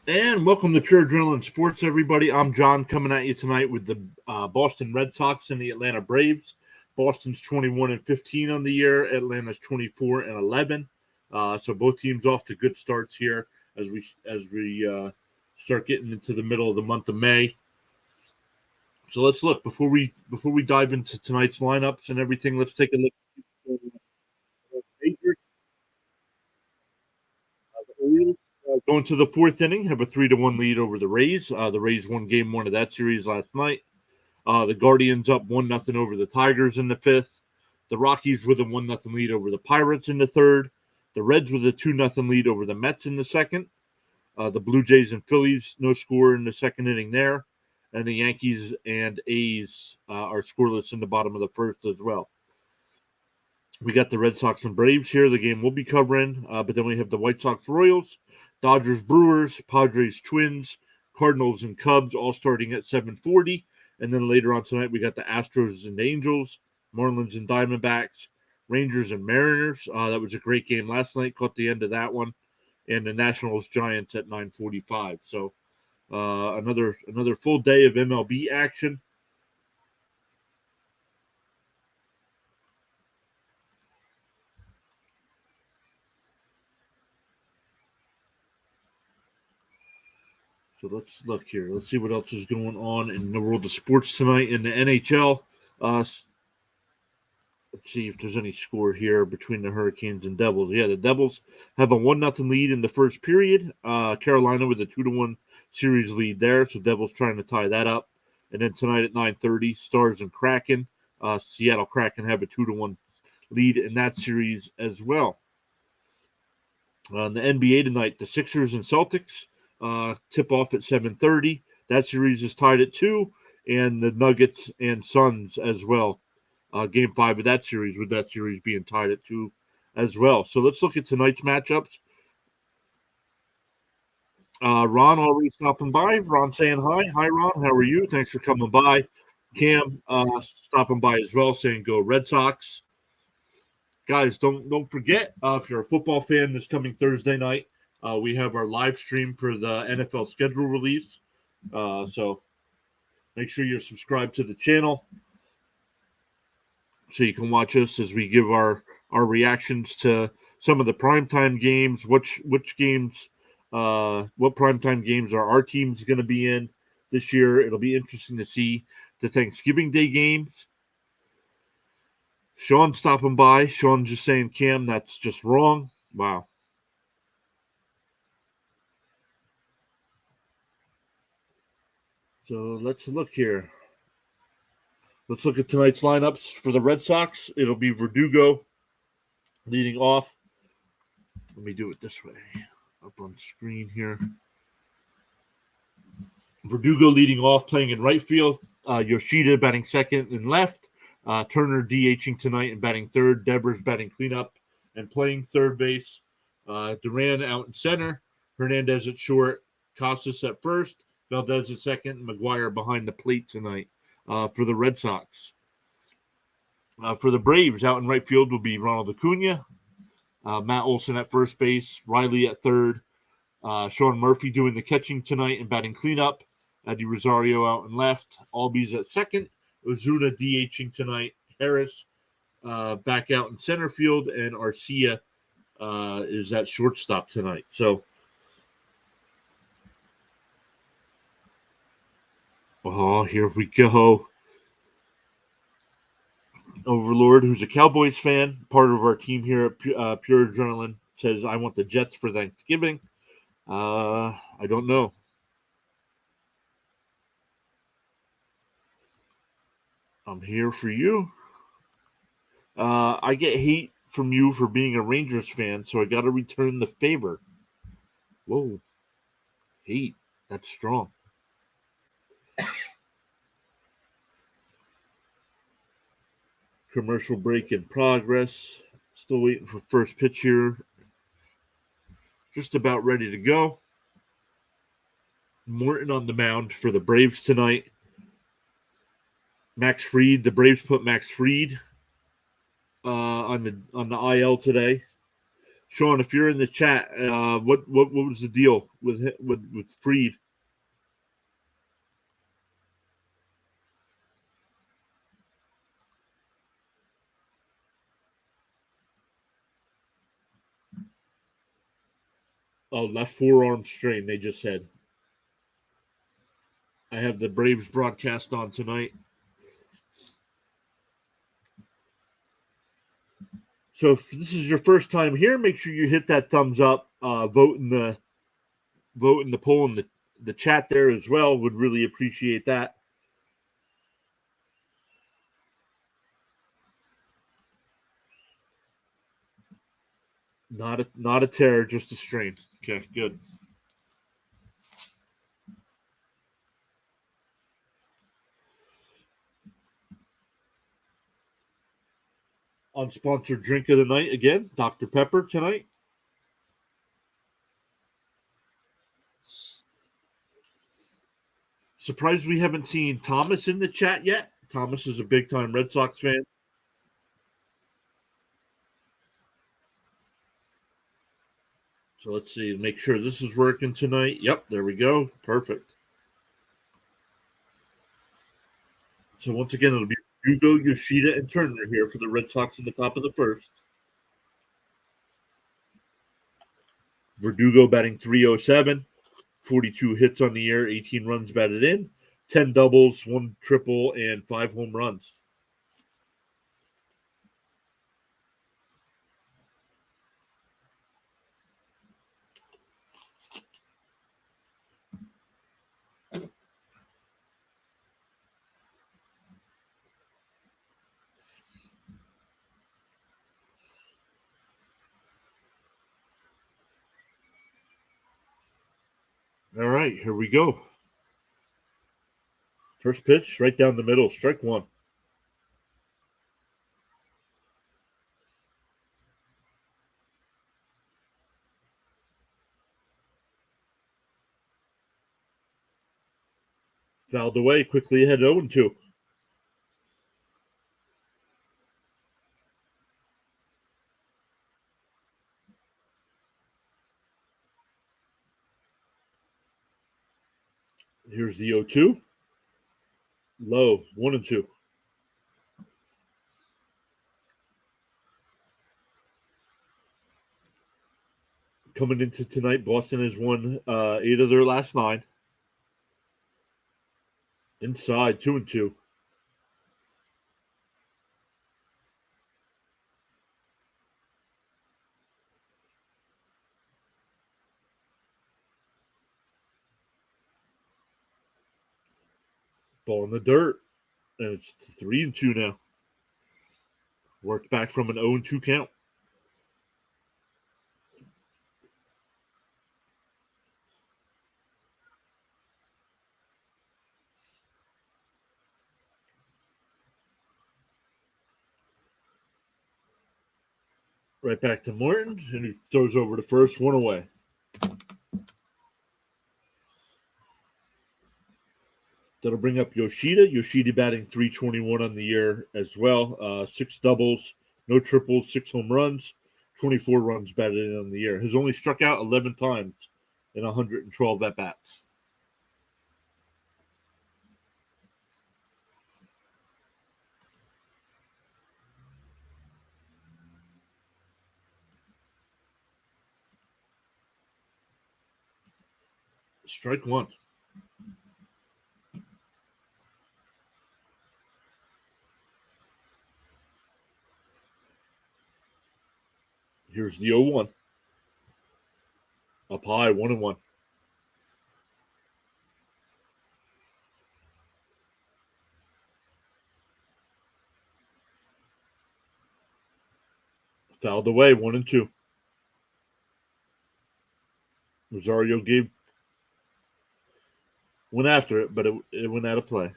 And welcome to Pure Adrenaline Sports, everybody. I'm John coming at you tonight with the Boston Red Sox and the Atlanta Braves. Boston's 21-15 on the year. Atlanta's 24-11. So both teams off to good starts here as we start getting into the middle of the month of May. So let's look before we dive into tonight's lineups and everything. Let's take a look at the Patriots. The Orioles going to the fourth inning, have a 3-1 lead over the Rays. The Rays won game one of that series last night. The Guardians up 1-0 over the Tigers in the fifth. The Rockies with a 1-0 lead over the Pirates in the third. The Reds with a 2-0 lead over the Mets in the second. The Blue Jays and Phillies, no score in the second inning there. And the Yankees and A's are scoreless in the bottom of the first as well. We got the Red Sox and Braves here. The game we'll be covering. But then we have the White Sox Royals, Dodgers Brewers, Padres Twins, Cardinals and Cubs all starting at 7:40. And then later on tonight, we got the Astros and Angels, Marlins and Diamondbacks, Rangers and Mariners. That was a great game last night. Caught the end of that one. And the Nationals Giants at 9:45. So another full day of MLB action. So let's look here. Let's see what else is going on in the world of sports tonight in the NHL. Let's see if there's any score here between the Hurricanes and Devils. Yeah, the Devils have a 1-0 lead in the first period. Carolina with a 2-1 series lead there. So Devils trying to tie that up. And then tonight at 9:30, Stars and Kraken. Seattle Kraken have a 2-1 lead in that series as well. On the NBA tonight, the Sixers and Celtics tip off at 7:30. That series is tied at 2, and the Nuggets and Suns as well. Game 5 of that series, with that series being tied at 2 as well. So let's look at tonight's matchups. Ron already stopping by. Ron saying hi. Hi, Ron. How are you? Thanks for coming by. Cam stopping by as well, saying go Red Sox. Guys, don't forget, if you're a football fan, this coming Thursday night, we have our live stream for the NFL schedule release. So make sure you're subscribed to the channel so you can watch us as we give our reactions to some of the primetime games. Which games, what primetime games are our teams going to be in this year? It'll be interesting to see the Thanksgiving Day games. Sean stopping by. Sean just saying, Cam, that's just wrong. Wow. So let's look here. Let's look at tonight's lineups for the Red Sox. It'll be Verdugo leading off. Let me do it this way. Up on screen here. Verdugo leading off, playing in right field. Yoshida batting second and left. Turner DHing tonight and batting third. Devers batting cleanup and playing third base. Duran out in center. Hernandez at short. Costas at first. Valdez at second. McGuire behind the plate tonight for the Red Sox. For the Braves, out in right field will be Ronald Acuna. Matt Olson at first base. Riley at third. Sean Murphy doing the catching tonight and batting cleanup. Eddie Rosario out and left. Albies at second. Ozuna DHing tonight. Harris back out in center field. And Arcia is at shortstop tonight. So, here we go. Overlord, who's a Cowboys fan, part of our team here at Pure Adrenaline, says, I want the Jets for Thanksgiving. I don't know. I'm here for you. I get hate from you for being a Rangers fan, so I got to return the favor. Whoa. Hate. That's strong. Commercial break in progress. Still waiting for first pitch here. Just about ready to go. Morton on the mound for the Braves tonight. Max Fried. The Braves put Max Fried on the IL today. Sean, if you're in the chat, what was the deal with Freed? Oh, left forearm strain. They just said. I have the Braves broadcast on tonight. So if this is your first time here, make sure you hit that thumbs up. Vote in the poll in the chat there as well. Would really appreciate that. Not a tear, just a strain. Okay, good. Unsponsored drink of the night again, Dr. Pepper tonight. Surprised we haven't seen Thomas in the chat yet. Thomas is a big time Red Sox fan. So let's see, make sure this is working tonight. Yep, there we go. Perfect. So once again, it'll be Hugo, Yoshida, and Turner here for the Red Sox in the top of the first. Verdugo batting 307, 42 hits on the year, 18 runs batted in, 10 doubles, 1 triple, and 5 home runs. All right, here we go. First pitch, right down the middle, strike one. Fouled away, quickly ahead 0-2. Here's the 0-2. Low, 1-2. Coming into tonight, Boston has won 8 of their last 9. Inside, 2-2. Ball in the dirt. And it's 3-2 now. Worked back from an 0-2 count. Right back to Morton, and he throws over to first, 1 away. That'll bring up Yoshida. Yoshida batting 321 on the year as well. 6 doubles, no triples, 6 home runs, 24 runs batted in on the year. Has only struck out 11 times in 112 at bats. Strike one. Here's the 0-1. Up high, 1-1. Fouled away, 1-2. Rosario went after it, but it went out of play.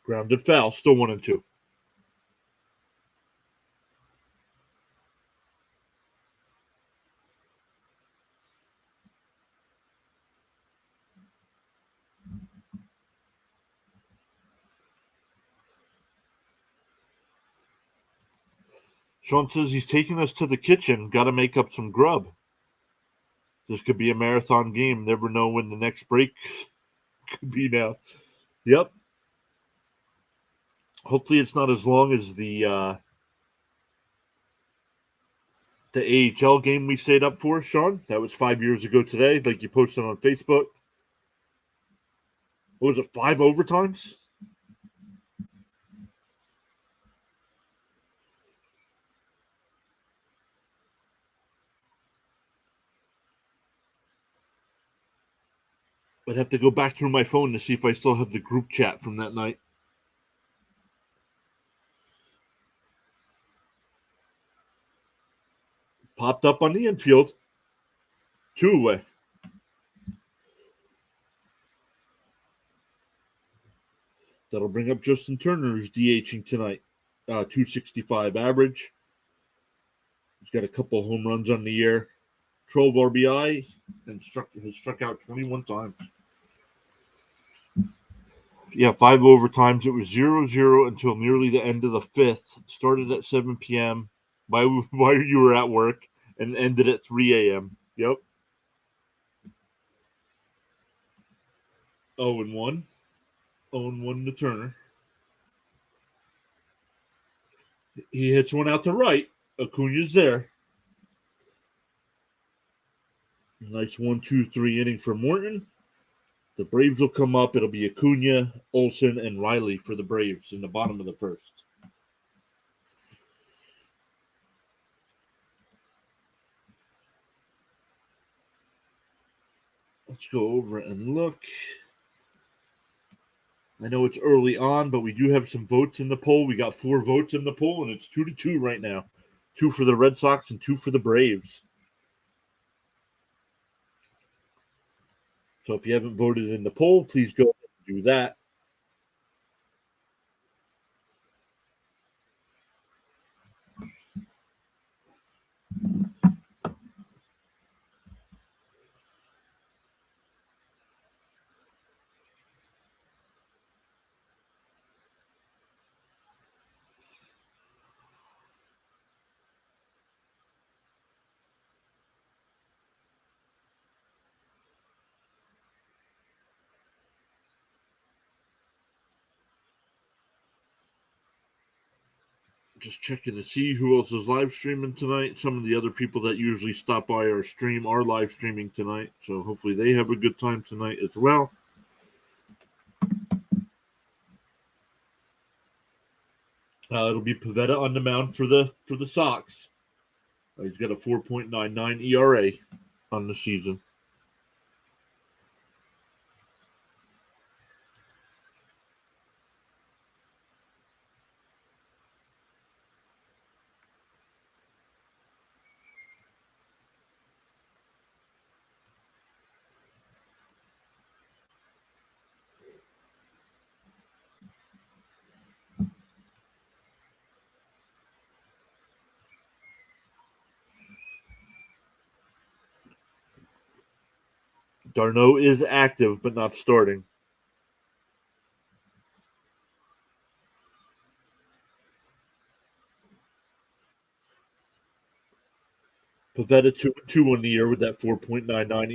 Grounded foul, still 1-2. Sean says he's taking us to the kitchen. Got to make up some grub. This could be a marathon game. Never know when the next break could be now. Yep. Hopefully it's not as long as the AHL game we stayed up for, Sean. That was 5 years ago today, like you posted on Facebook. What was it, 5 overtimes? I'd have to go back through my phone to see if I still have the group chat from that night. Popped up on the infield. 2 away. That'll bring up Justin Turner, who's DHing tonight. 265 average. He's got a couple home runs on the year. 12 RBI and has struck out 21 times. Yeah, 5 overtimes. It was 0-0 until nearly the end of the 5th. Started at 7 p.m. while you were at work and ended at 3 a.m. Yep. 0-1. 0-1 to Turner. He hits one out to right. Acuna's there. Nice 1-2-3 inning for Morton. The Braves will come up. It'll be Acuna, Olsen, and Riley for the Braves in the bottom of the 1st. Let's go over and look. I know it's early on, but we do have some votes in the poll. We got 4 votes in the poll, and it's 2-2 right now. 2 for the Red Sox and 2 for the Braves. So if you haven't voted in the poll, please go and do that. Just checking to see who else is live streaming tonight. Some of the other people that usually stop by our stream are live streaming tonight, so hopefully they have a good time tonight as well. It'll be Pivetta on the mound for the Sox. He's got a 4.99 ERA on the season. Darno is active but not starting. Pivetta 2-2 on the year with that 4.99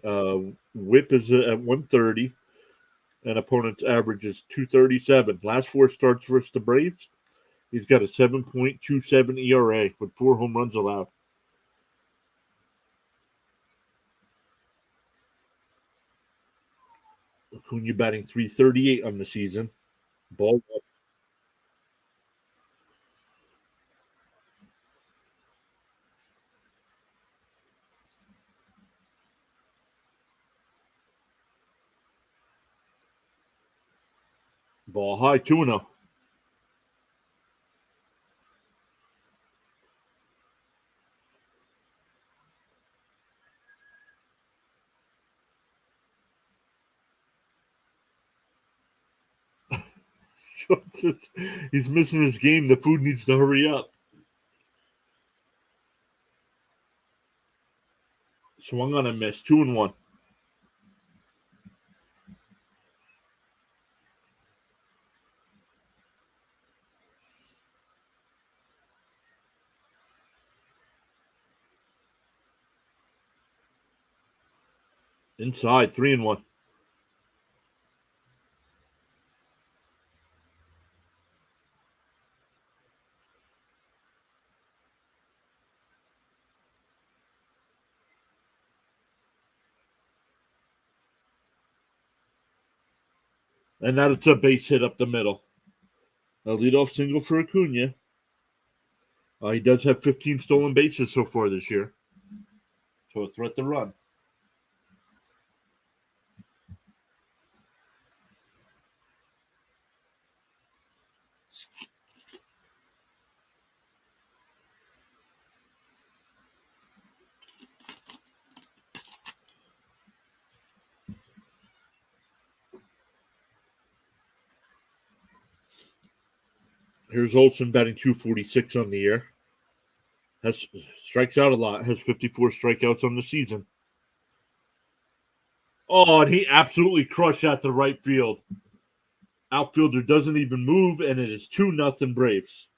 ERA. Whip is at 130, and opponent's average is 237. Last 4 starts versus the Braves, he's got a 7.27 ERA with 4 home runs allowed. Acuna batting 338 on the season. Ball up. Ball high, 2-0. He's missing his game. The food needs to hurry up. Swung on a miss. 2-1. Inside, 3-1. And now it's a base hit up the middle. A leadoff single for Acuna. He does have 15 stolen bases so far this year. So a threat to run. Here's Olsen batting .246 on the year. Has strikes out a lot. Has 54 strikeouts on the season. Oh, and he absolutely crushed at the right field. Outfielder doesn't even move, and it is 2-0 Braves.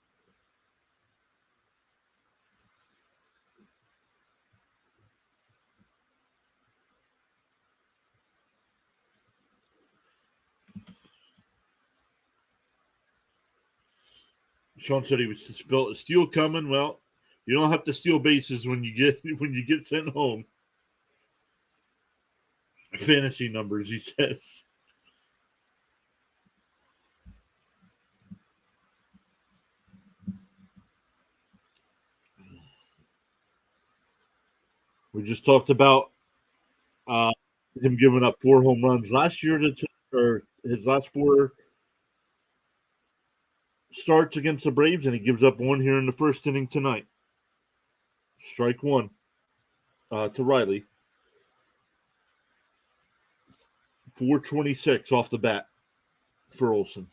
Sean said he was felt a steal coming. Well, you don't have to steal bases when you get sent home. Fantasy numbers, he says. We just talked about him giving up 4 home runs last year, or his last 4 starts against the Braves, and he gives up 1 here in the first inning tonight. Strike 1 to Riley. 426 off the bat for Olsen.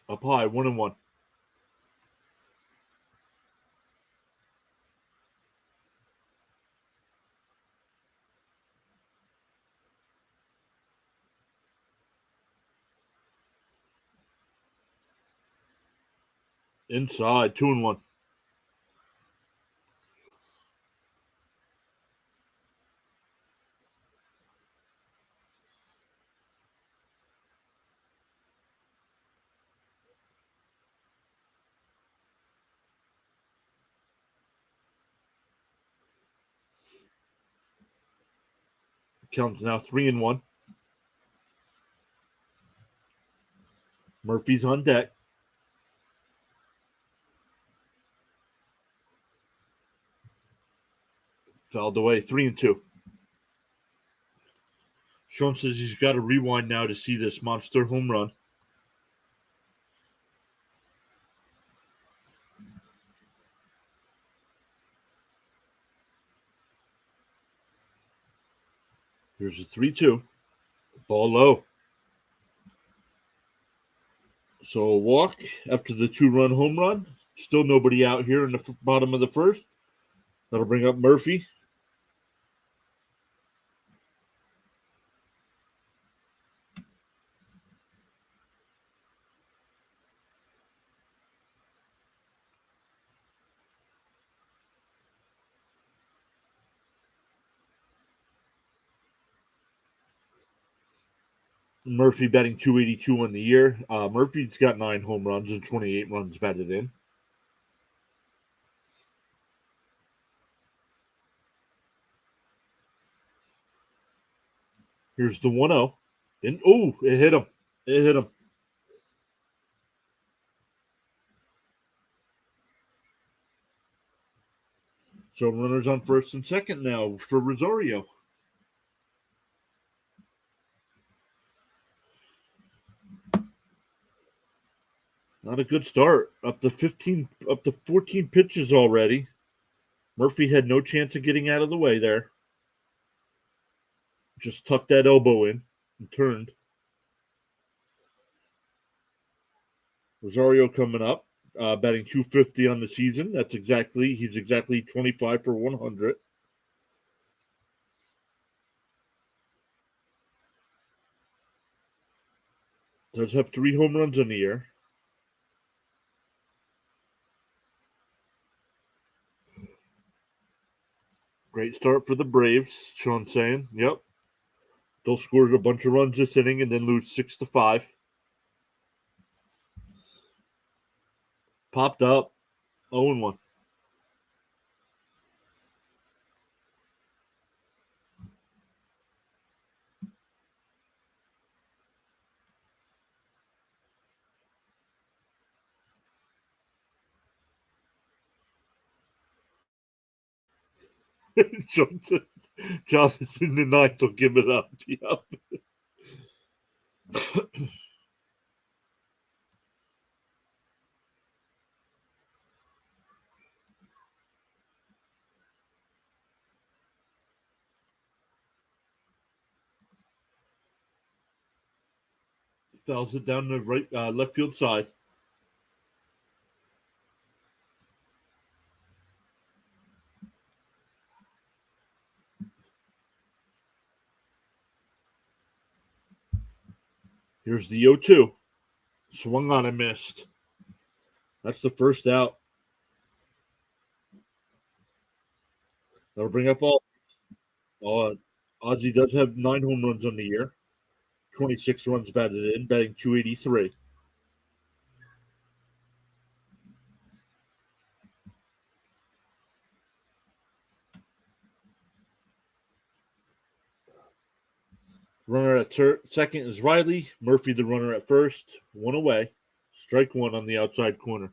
Up high, 1-1. Inside, 2-1. Count's now 3-1. Murphy's on deck. Fouled away, 3-2. Sean says he's got to rewind now to see this monster home run. Here's a 3-2. Ball low. So a walk after the 2-run home run. Still nobody out here in the bottom of the first. That'll bring up Murphy. Murphy batting .282 on the year. Murphy's got 9 home runs and 28 runs batted in. Here's the 1-0. And it hit him. It hit him. So runners on first and second now for Rosario. Not a good start. Up to 14 pitches already. Murphy had no chance of getting out of the way there. Just tucked that elbow in and turned. Rosario coming up, batting .250 on the season. He's exactly 25 for 100. Does have 3 home runs in the year. Great start for the Braves, Sean saying. Yep. They'll score a bunch of runs this inning and then lose 6-5. Popped up 0-1. Johnson's in the ninth will give it up. Yep. Fouls it down the right left field side. Here's the 0-2. Swung on and missed. That's the first out. That'll bring up all. Ozzie does have 9 home runs on the year. 26 runs batted in, batting .283. Runner at second is Riley. Murphy, the runner at first. 1 away. Strike 1 on the outside corner.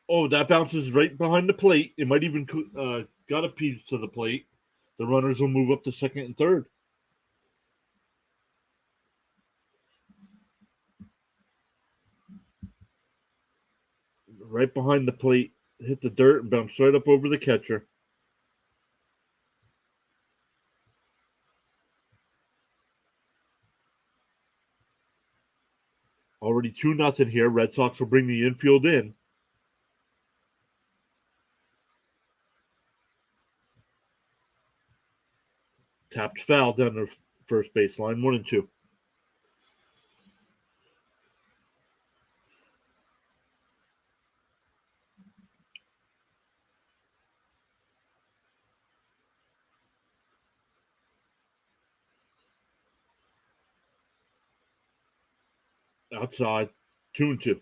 Oh, that bounces right behind the plate. It might even got a piece to the plate. The runners will move up to second and third. Right behind the plate, hit the dirt and bounced right up over the catcher. Already 2-0 here. Red Sox will bring the infield in. Tapped foul down the first baseline. 1-2. Outside. 2-2.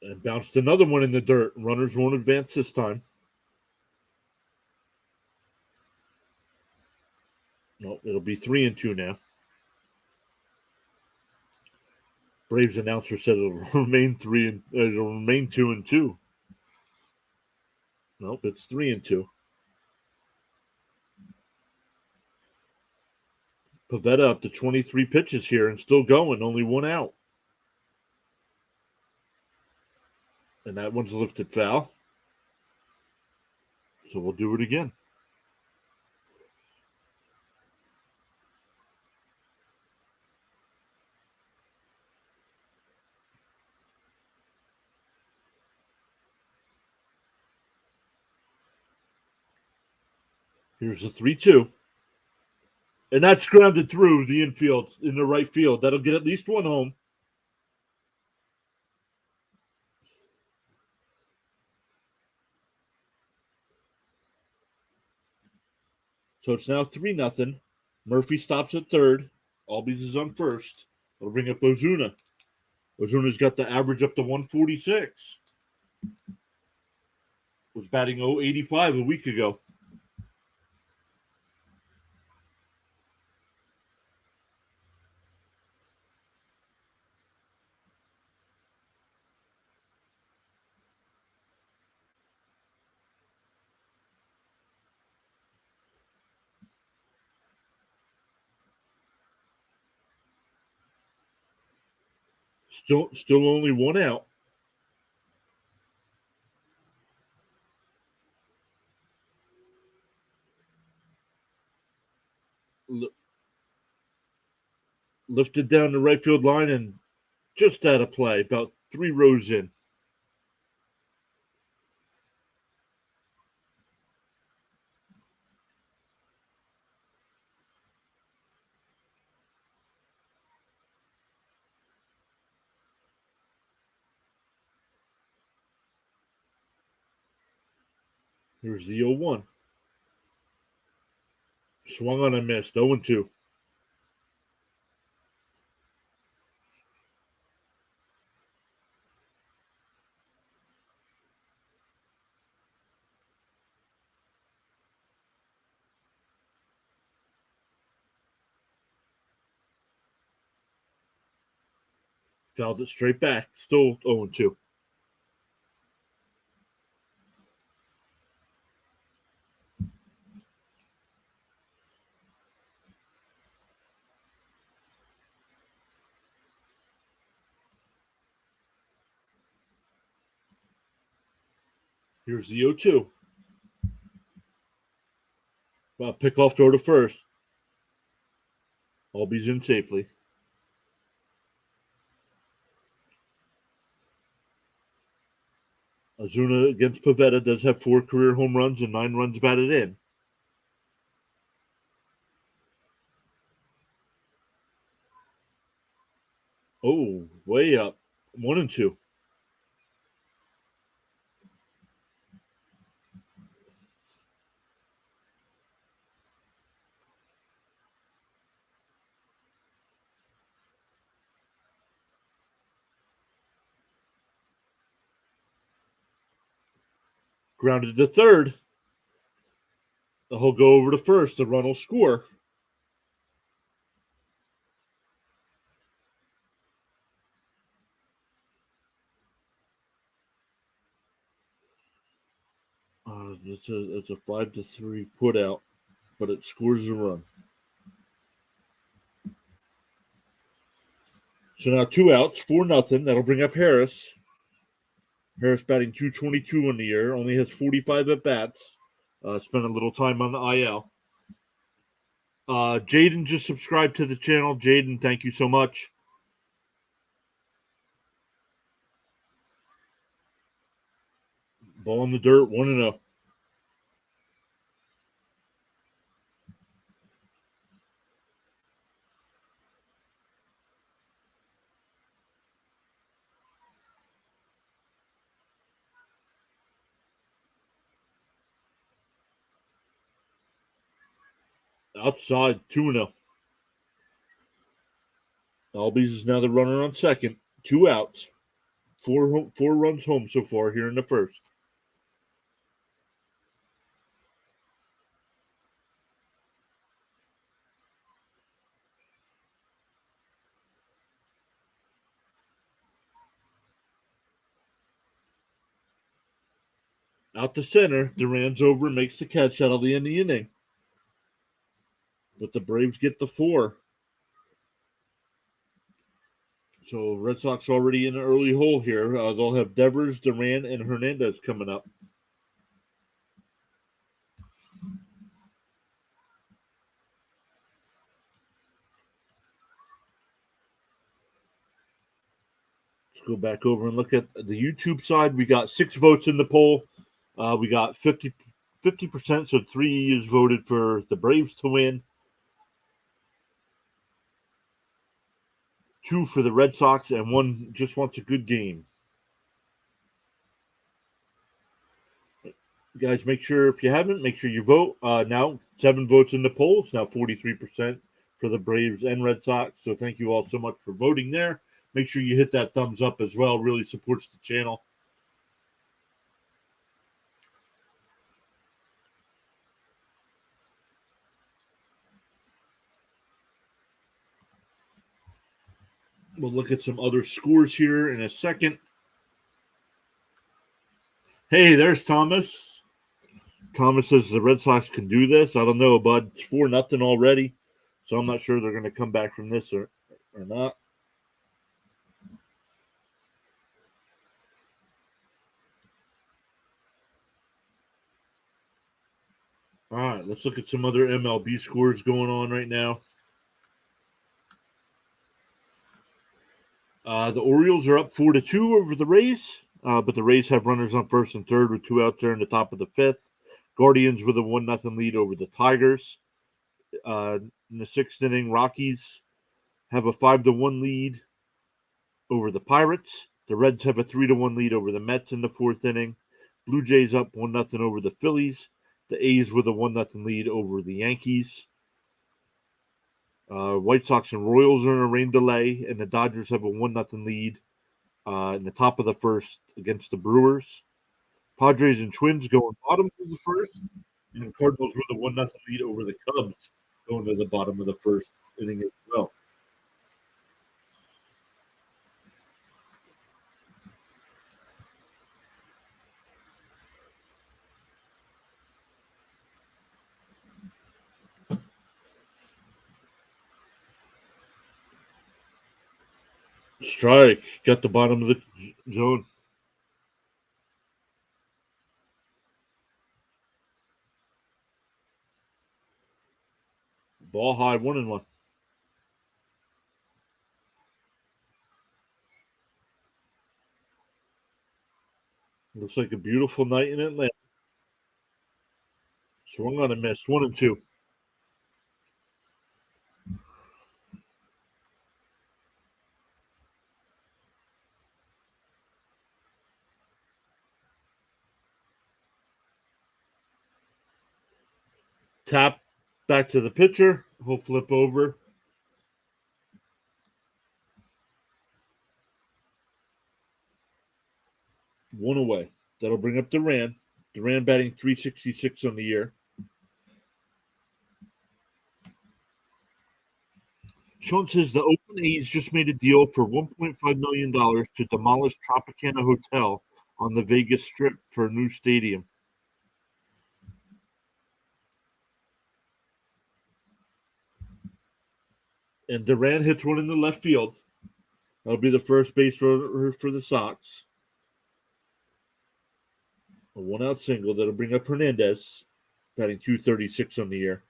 And bounced another one in the dirt. Runners won't advance this time. No, it'll be 3-2 now. Braves announcer said it'll remain 2-2. Nope, it's 3-2. Pavetta up to 23 pitches here and still going. Only 1 out. And that one's lifted foul. So we'll do it again. Here's the 3-2. And that's grounded through the infield in the right field. That'll get at least 1 home. So it's now 3-0. Murphy stops at third. Albies is on first. It'll bring up Ozuna. Ozuna's got the average up to 146. Was batting .085 a week ago. Still only 1 out. Lifted down the right field line and just out of play, about 3 rows in. Here's the 0-1. Swung on and missed. 0-2. Fouled it straight back. Still 0-2. Here's the 0-2. Pick off throw to first. Albies in safely. Ozuna against Pivetta does have 4 career home runs and 9 runs batted in. Oh, way up. 1-2. Grounded to third. He'll go over to first. The run will score. It's a 5-3 put out, but it scores a run. So now 2 outs, 4-0. That'll bring up Harris. Harris batting .222 on the year, only has 45 at bats. Spent a little time on the IL. Jaden just subscribed to the channel. Jaden, thank you so much. Ball in the dirt, 1-0. Outside, 2-0. Albies is now the runner on second. 2 outs. Four runs home so far here in the first. Out to center. Duran's over, makes the catch out of the end of the inning. But the Braves get the 4. So Red Sox already in an early hole here. They'll have Devers, Duran, and Hernandez coming up. Let's go back over and look at the YouTube side. We got 6 votes in the poll. We got 50%, so 3 is voted for the Braves to win. 2 for the Red Sox, and 1 just wants a good game. Guys, make sure, if you haven't, make sure you vote. Now, 7 votes in the poll. It's now 43% for the Braves and Red Sox. So thank you all so much for voting there. Make sure you hit that thumbs up as well. It really supports the channel. We'll look at some other scores here in a second. Hey, there's Thomas. Thomas says the Red Sox can do this. I don't know, bud. It's 4-0 already. So I'm not sure they're going to come back from this or not. All right, let's look at some other MLB scores going on right now. The Orioles are up 4-2 over the Rays, but the Rays have runners on first and third with 2 outs there in the top of the fifth. Guardians with a 1-0 lead over the Tigers. In the sixth inning, Rockies have a 5-1 lead over the Pirates. The Reds have a 3-1 lead over the Mets in the fourth inning. Blue Jays up 1-0 over the Phillies. The A's with a 1-0 lead over the Yankees. White Sox and Royals are in a rain delay, and the Dodgers have a 1-0 lead in the top of the first against the Brewers. Padres and Twins going bottom of the first, and Cardinals with a 1-0 lead over the Cubs going to the bottom of the first inning as well. Strike got the bottom of the zone. Ball high, 1-1. Looks like a beautiful night in Atlanta. Swung on a miss, 1-2. Tap back to the pitcher. He'll flip over. One away. That'll bring up Duran. Duran batting .366 on the year. Sean says the Oakland A's just made a deal for $1.5 million to demolish Tropicana Hotel on the Vegas Strip for a new stadium. And Duran hits one in the left field. That'll be the first base runner for the Sox. A 1-out single that'll bring up Hernandez, batting .236 on the year.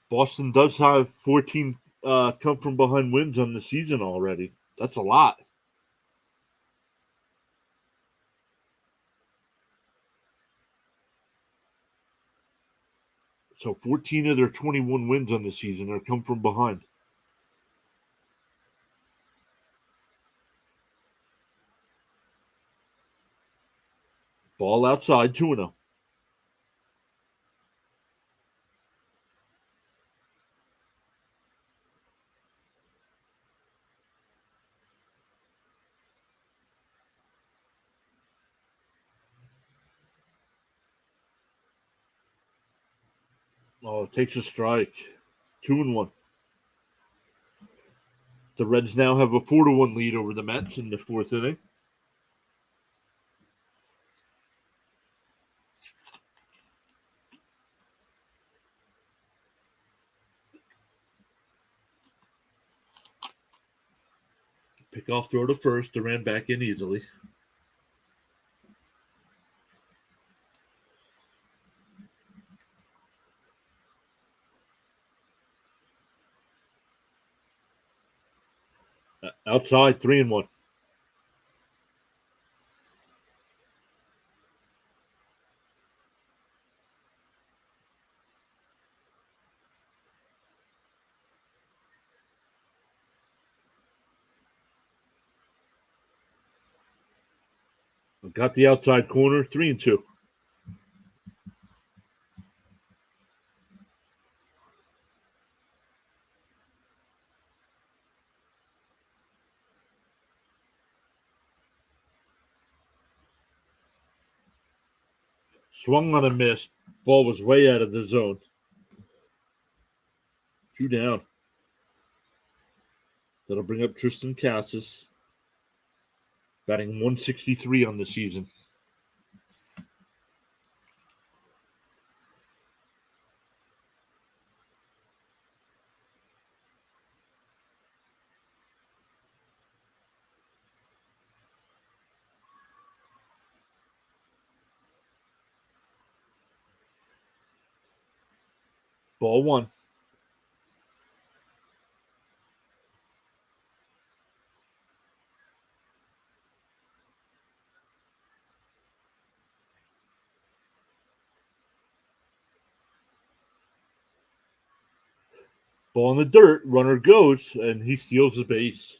Boston does have 14 come from behind wins on the season already. That's a lot. So 14 of their 21 wins on the season are come from behind. Ball outside, 2-0. Oh, takes a strike. 2-1. The Reds now have a 4-1 lead over the Mets in the fourth inning. Pick off throw to first. Duran back in easily. Outside, 3-1. Got the outside corner, 3-2. Swung on a miss. Ball was way out of the zone. 2 down. That'll bring up Tristan Cassis. batting 163 on the season. Ball one. Ball in the dirt. Runner goes, and he steals the base.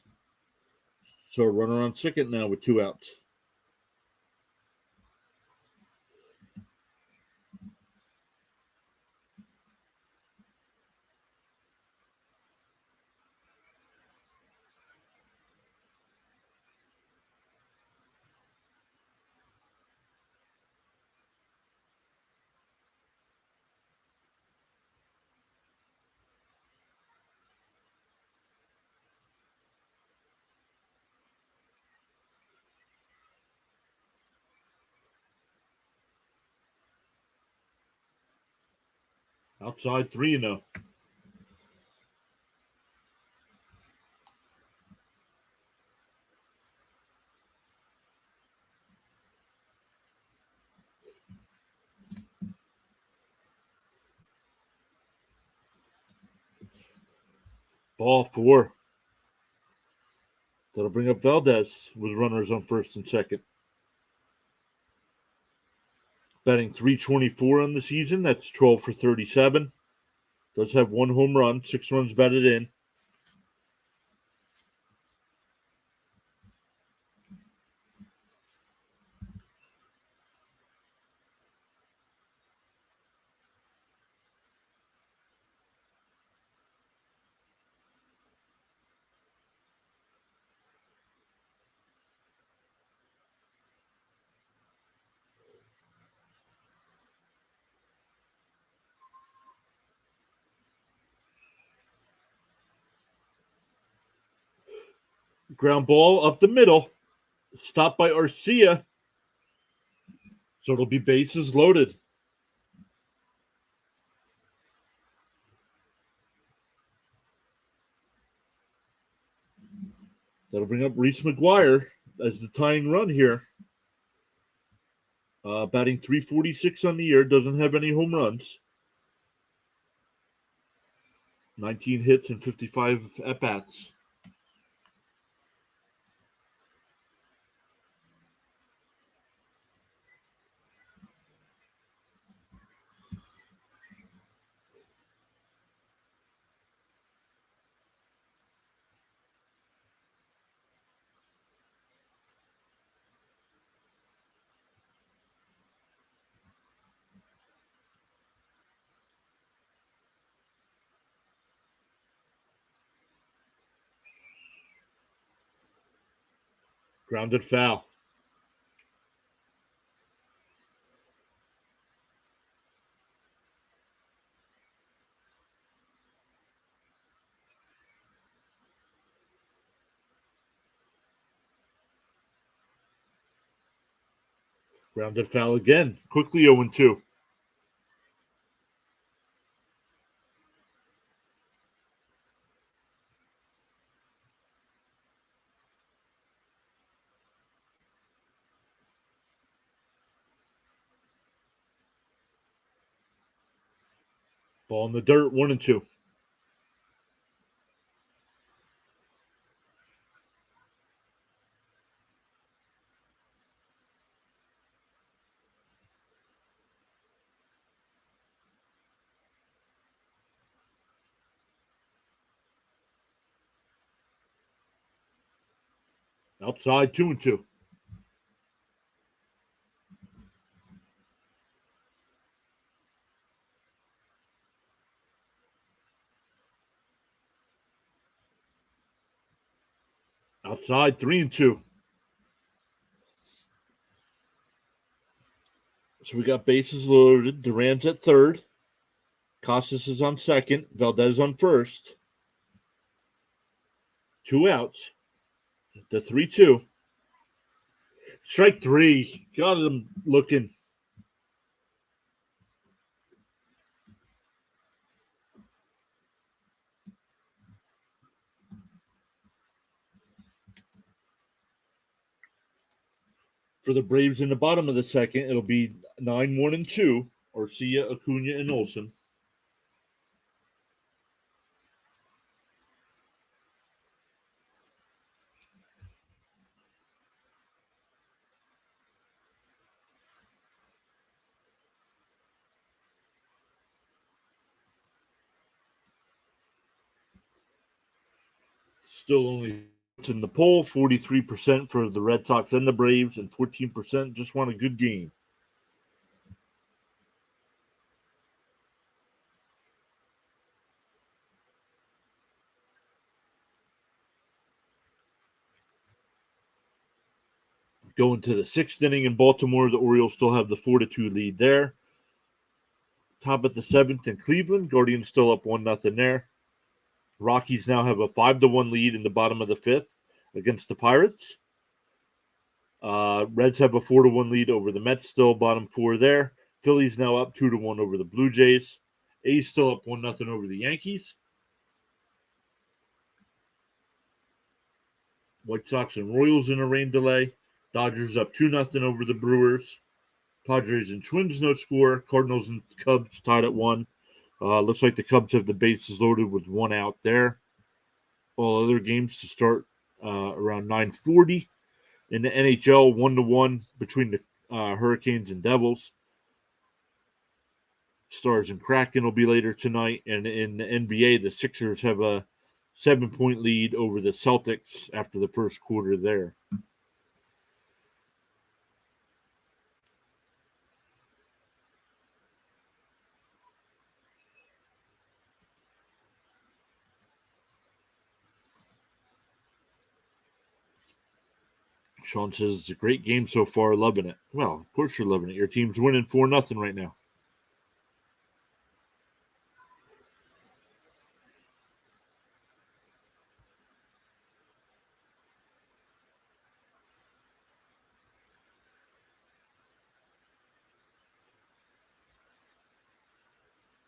So a runner on second now with 2 outs. Outside 3-0. Ball 4. That'll bring up Valdez with runners on first and second. Batting 324 on the season. That's 12 for 37. Does have 1 home run, 6 runs batted in. Ground ball up the middle. Stopped by Arcia. So it'll be bases loaded. That'll bring up Reese McGuire as the tying run here. Batting 346 on the year. Doesn't have any home runs. 19 hits and 55 at-bats. Grounded foul. Grounded foul again. Quickly 0-2. Ball in the dirt, 1-2. Outside 2-2. Outside 3-2. So we got bases loaded. Duran's at third. Costas is on second. Valdez on first. 2 outs. The 3-2. Strike three. Got him looking. For the Braves in the bottom of the second, it'll be 9-1-2. Arcia, Acuna, and Olsen. Still only in the poll, 43% for the Red Sox and the Braves, and 14% just want a good game. Going to the sixth inning in Baltimore, the Orioles still have the 4-2 lead there. Top of the seventh in Cleveland, Guardians still up 1-0 there. Rockies now have a 5-1 lead in the bottom of the fifth against the Pirates. Reds have a 4-1 lead over the Mets, still bottom four there. Phillies now up 2-1 over the Blue Jays. A's still up 1-0 over the Yankees. White Sox and Royals in a rain delay. Dodgers up 2-0 over the Brewers. Padres and Twins no score. Cardinals and Cubs tied at 1. Looks like the Cubs have the bases loaded with one out there. All other games to start around 9:40. In the NHL, 1-1 between the Hurricanes and Devils. Stars and Kraken will be later tonight. And in the NBA, the Sixers have a 7-point lead over the Celtics after the first quarter there. Sean says it's a great game so far, loving it. Well, of course you're loving it. Your team's winning 4-0 right now.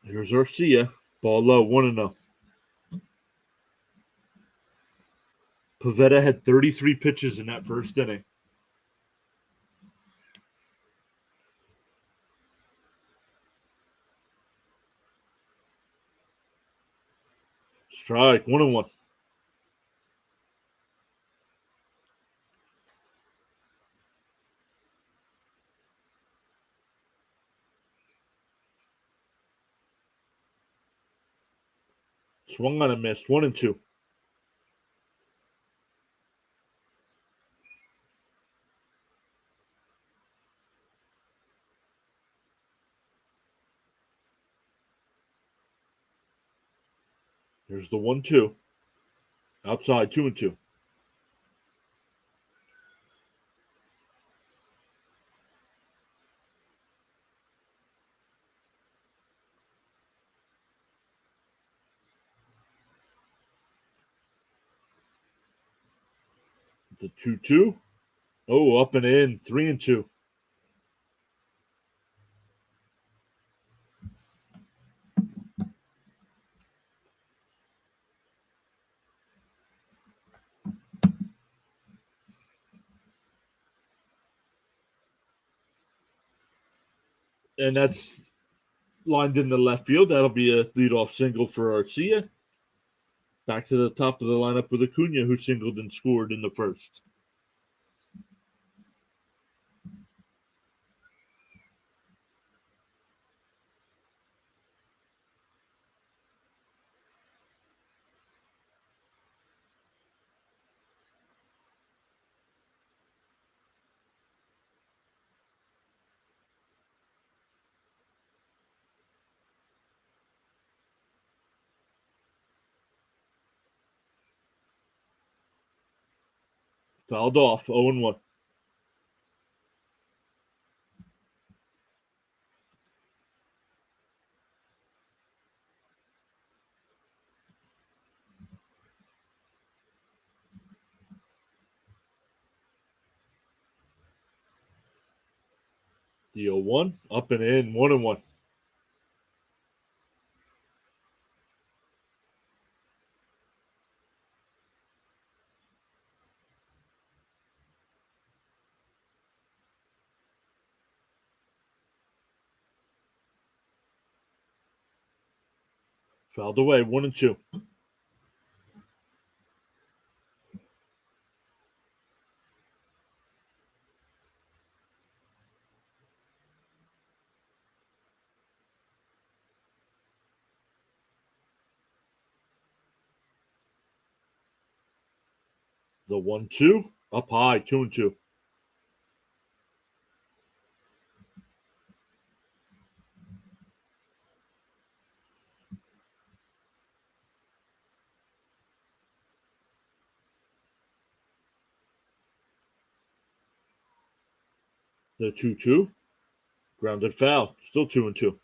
Here's Arcia. Ball low, 1-0. Pivetta had 33 pitches in that first inning. Strike, 1-1. Swung on and missed, 1-2. Here's the 1-2. Outside, 2-2. The 2-2. Oh, up and in, 3-2. And that's lined into left field. That'll be a leadoff single for Arcia. Back to the top of the lineup with Acuna, who singled and scored in the first. Fouled off, 0-1. The 0-1, up and in, 1-1. Fouled away, 1-2. The 1-2, up high, 2-2. The 2-2, grounded foul, still 2-2.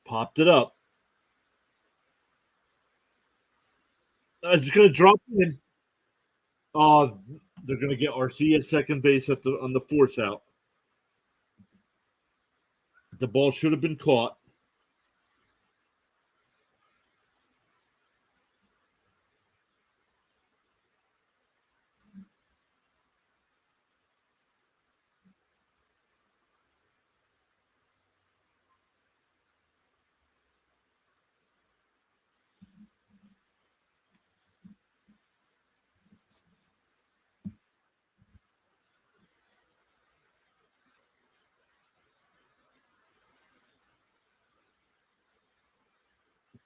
Popped it up. It's going to drop in. They're going to get RC at second base on the force out. The ball should have been caught.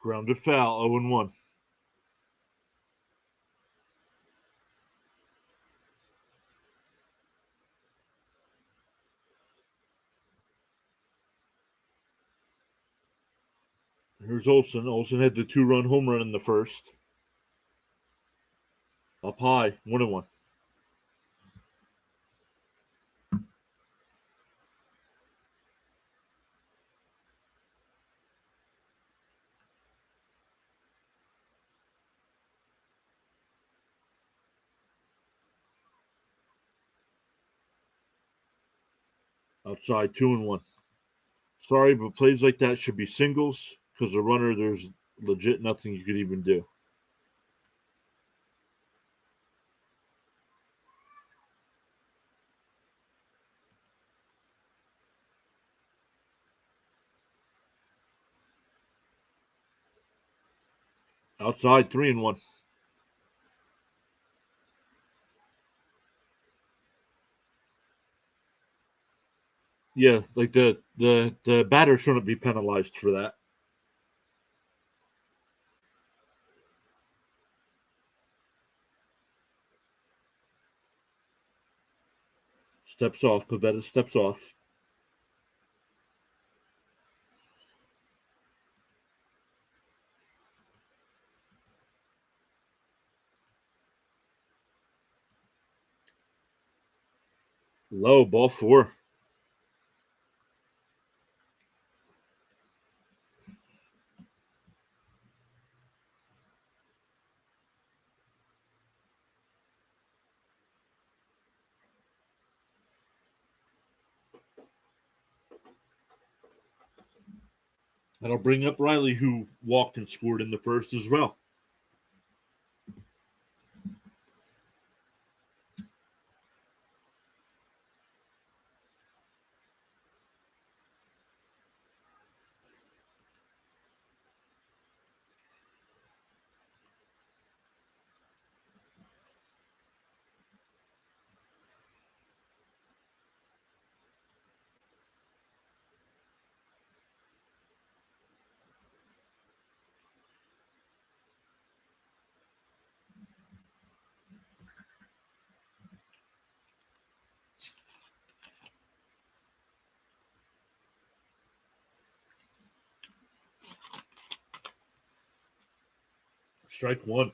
Grounded foul, 0-1. Here's Olsen. Olsen had the 2-run home run in the first. Up high, 1-1. Outside, 2-1. Sorry, but plays like that should be singles because the runner, there's legit nothing you could even do. Outside, 3-1. Yeah, like the batter shouldn't be penalized for that. Steps off. Pavetta steps off. Low, ball 4. That'll bring up Riley, who walked and scored in the first as well. Strike one.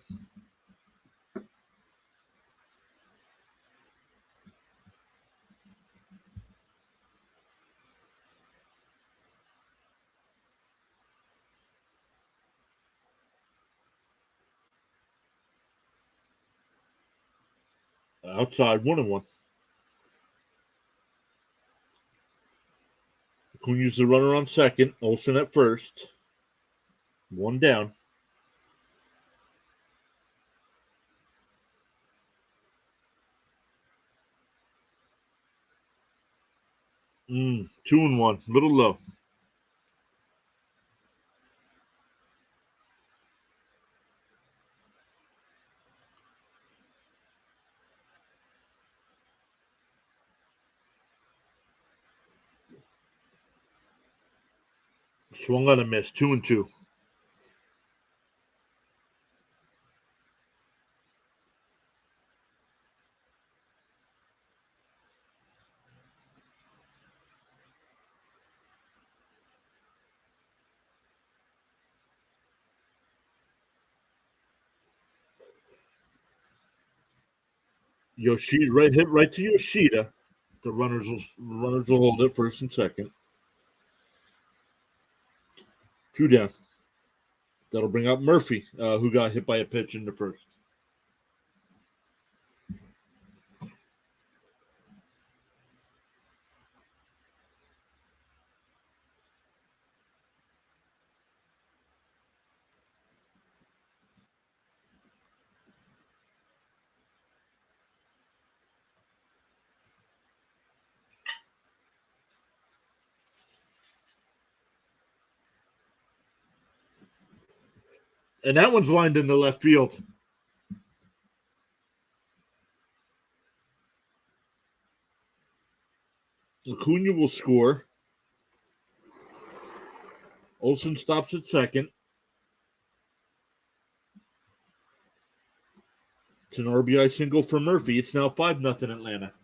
Outside, 1-1. Acuna's the runner on second. Olsen at first. One down. Mm, 2-1. Little low. Swung on a miss. 2-2. Yoshida hit right to Yoshida. The runners will hold it first and second. 2 down. That'll bring up Murphy, who got hit by a pitch in the first. And that one's lined into left field. Acuna will score. Olsen stops at second. It's an RBI single for Murphy. It's now 5-0 Atlanta.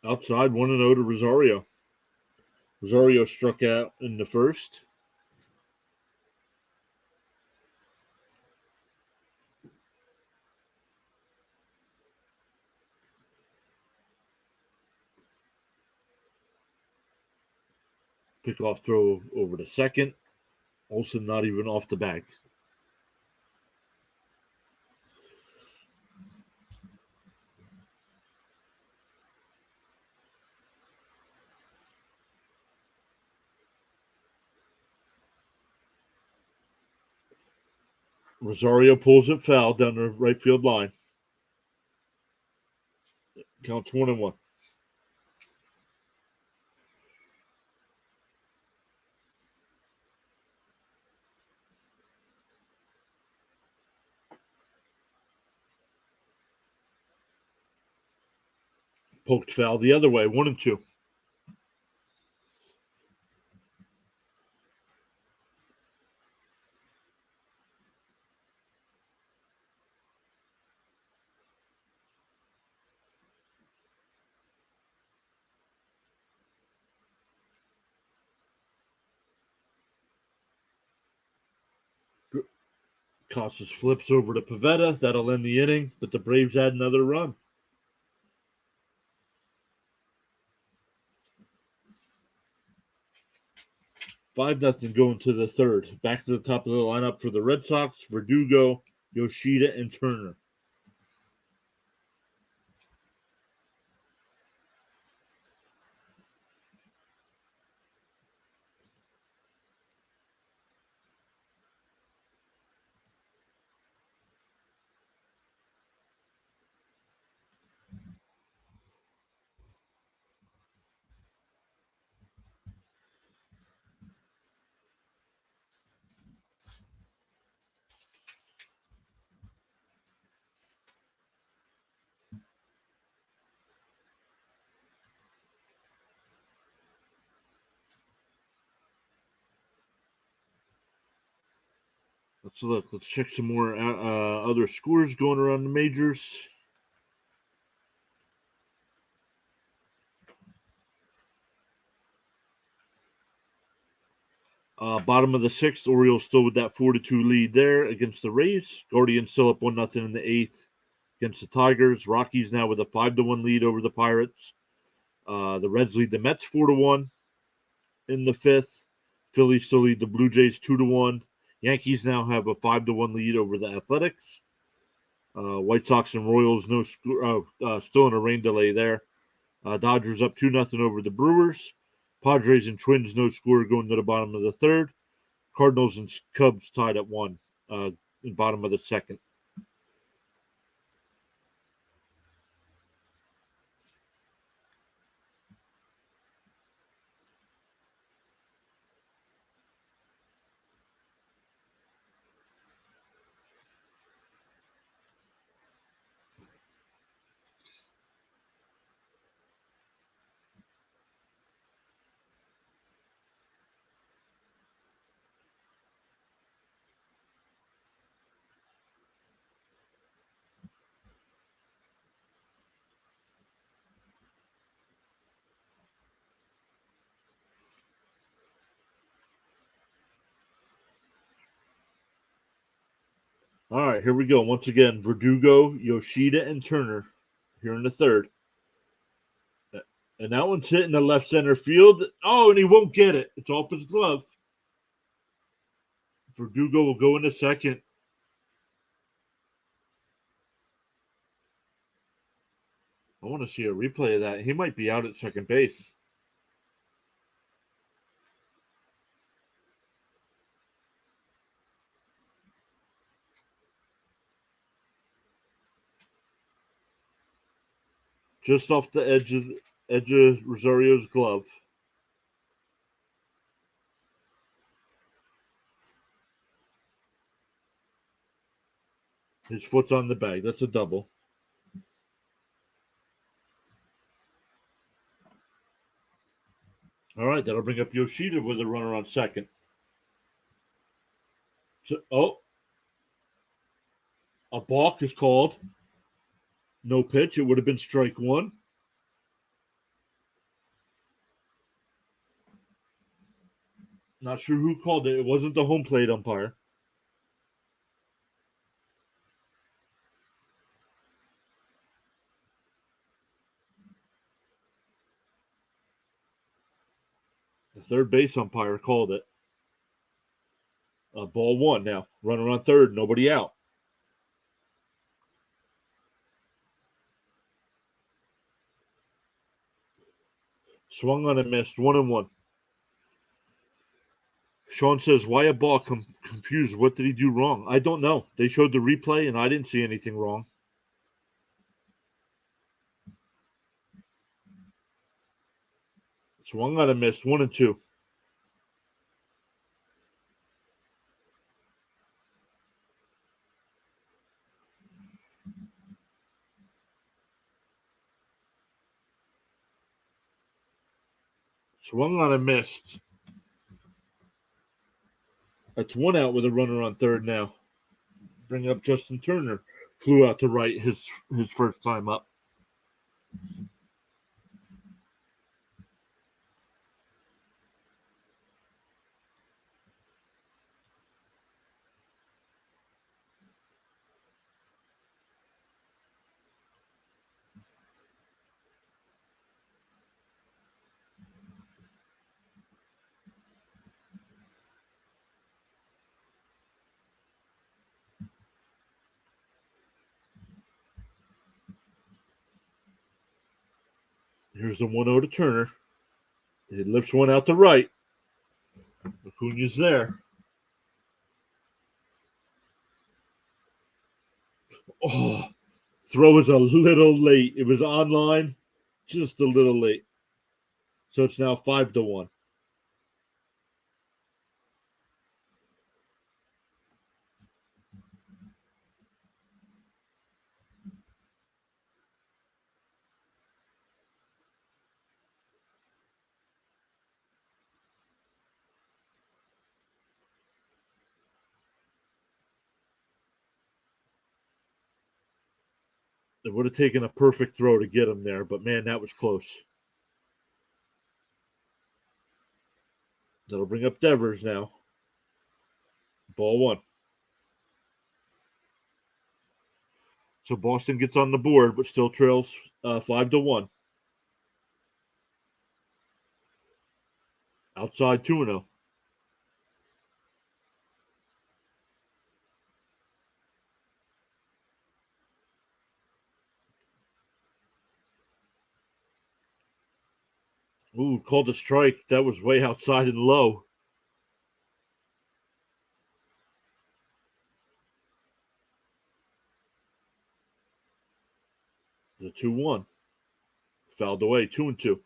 Outside, 1-0 to Rosario. Rosario struck out in the first. Pickoff throw over to second. Olsen not even off the bag. Rosario pulls it foul down the right field line. Counts 1-1. Poked foul the other way, 1-2. Costas flips over to Pivetta. That'll end the inning, but the Braves add another run. 5-0 going to the third. Back to the top of the lineup for the Red Sox, Verdugo, Yoshida, and Turner. Let's look. Let's check some more other scores going around the majors. Bottom of the sixth, Orioles still with that 4-2 lead there against the Rays. Guardians still up 1-0 in the eighth against the Tigers. Rockies now with a 5-1 lead over the Pirates. The Reds lead the Mets 4-1 in the fifth. Phillies still lead the Blue Jays 2-1. Yankees now have a 5-1 lead over the Athletics. White Sox and Royals still in a rain delay there. Dodgers up 2-0 over the Brewers. Padres and Twins no score going to the bottom of the third. Cardinals and Cubs tied at 1 in bottom of the second. All right, here we go. Once again, Verdugo, Yoshida, and Turner here in the third. And that one's hitting the left center field. Oh, and he won't get it. It's off his glove. Verdugo will go in the second. I want to see a replay of that. He might be out at second base. Just off the edge of Rosario's glove. His foot's on the bag. That's a double. All right, that'll bring up Yoshida with a runner on second. So, a balk is called. No pitch. It would have been strike one. Not sure who called it. It wasn't the home plate umpire. The third base umpire called it. Ball one now. Runner on third. Nobody out. Swung on and missed. 1-1. Sean says, why a ball? Confused. What did he do wrong? I don't know. They showed the replay, and I didn't see anything wrong. Swung on and missed. 1-2. Swung on and missed. That's one out with a runner on third now. Bring up Justin Turner. Flew out to right his first time up. Here's the 1-0 to Turner. He lifts one out to right. Acuna's there. Oh, throw was a little late. It was online, just a little late. So it's now 5-1. It would have taken a perfect throw to get him there, but man, that was close. That'll bring up Devers now. Ball one. So Boston gets on the board, but still trails 5-1. Outside 2-0. Ooh, called a strike. That was way outside and low. The 2-1. Fouled away, 2-2.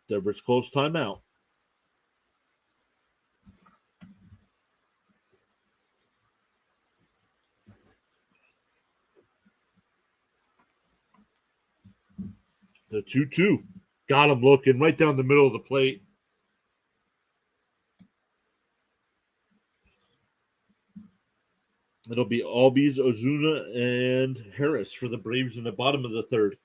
Devers calls timeout. The 2-2. Got him looking right down the middle of the plate. It'll be Albies, Ozuna, and Harris for the Braves in the bottom of the third.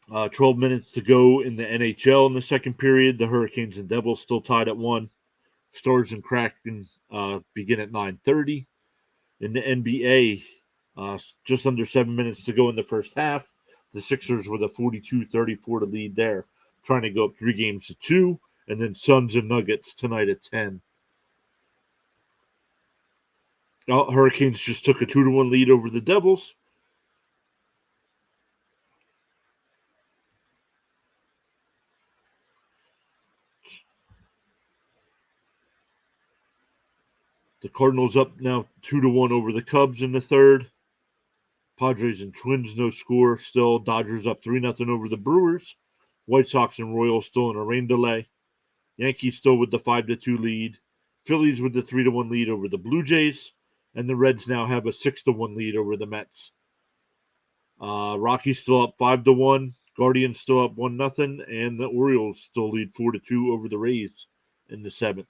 Uh, 12 minutes to go in the NHL in the second period. The Hurricanes and Devils still tied at 1. Stars and Kraken begin at 9:30. In the NBA, just under 7 minutes to go in the first half. The Sixers with a 42-34 to lead there, trying to go up 3-2. And then Suns and Nuggets tonight at 10. Hurricanes just took a 2-1 lead over the Devils. The Cardinals up now 2-1 over the Cubs in the third. Padres and Twins no score still. Dodgers up 3-0 over the Brewers. White Sox and Royals still in a rain delay. Yankees still with the 5-2 lead. Phillies with the 3-1 lead over the Blue Jays. And the Reds now have a 6-1 lead over the Mets. Rockies still up 5-1. Guardians still up 1-0. And the Orioles still lead 4-2 over the Rays in the seventh.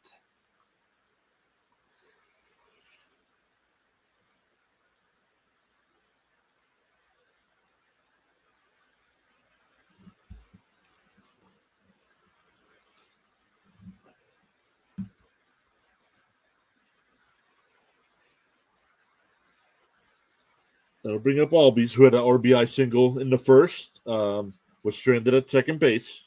That'll bring up Albies, who had an RBI single in the first, was stranded at second base.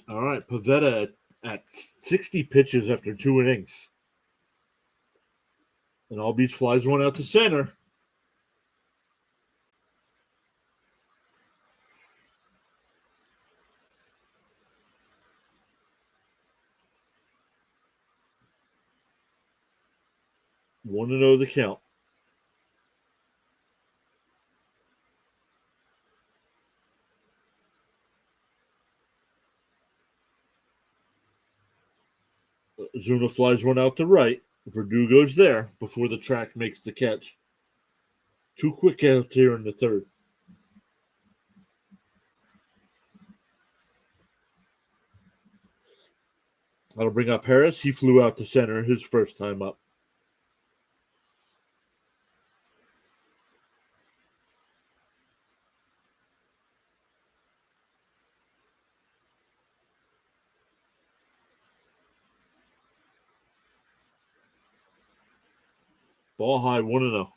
All right, Pavetta at 60 pitches after 2 innings. And Albies flies one out to center. One to 0 the count. Zuna flies one out to right. Verdugo's there before the track makes the catch. 2 quick outs here in the third. That'll bring up Harris. He flew out to center his first time up. Ball high, 1-0.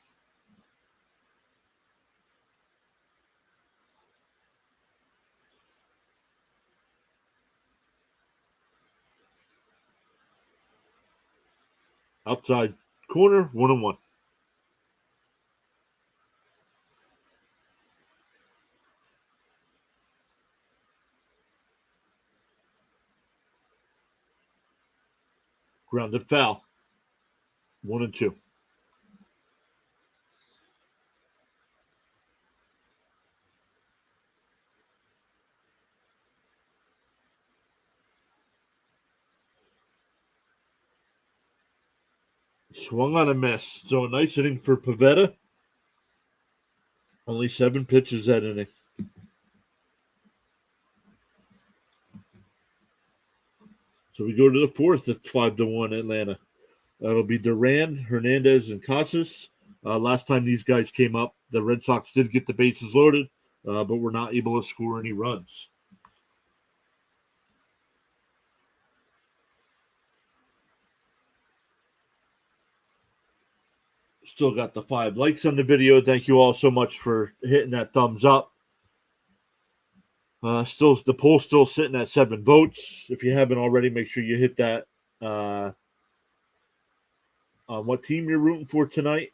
Outside corner, 1-1. Grounded foul. 1-2. Swung on a miss. So a nice inning for Pivetta. Only 7 pitches that inning. So we go to the fourth. It's 5-1 Atlanta. That'll be Duran, Hernandez, and Casas. Last time these guys came up, the Red Sox did get the bases loaded, but were not able to score any runs. Still got the 5 likes on the video. Thank you all so much for hitting that thumbs up. Still, the poll's still sitting at 7 votes. If you haven't already, make sure you hit that. On what team you're rooting for tonight.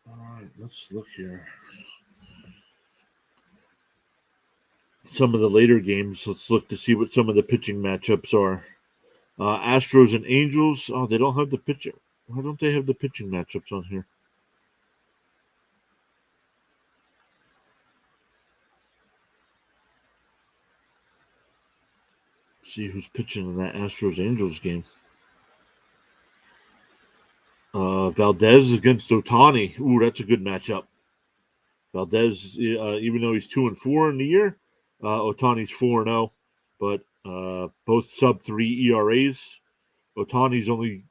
All right, let's look here. Some of the later games. Let's look to see what some of the pitching matchups are. Astros and Angels. Oh, they don't have the pitcher. Why don't they have the pitching matchups on here? See who's pitching in that Astros Angels game. Valdez against Ohtani. Ooh, that's a good matchup. Valdez, even though he's 2-4 in the year, Ohtani's 4-0, but both sub-3 ERAs. Ohtani's only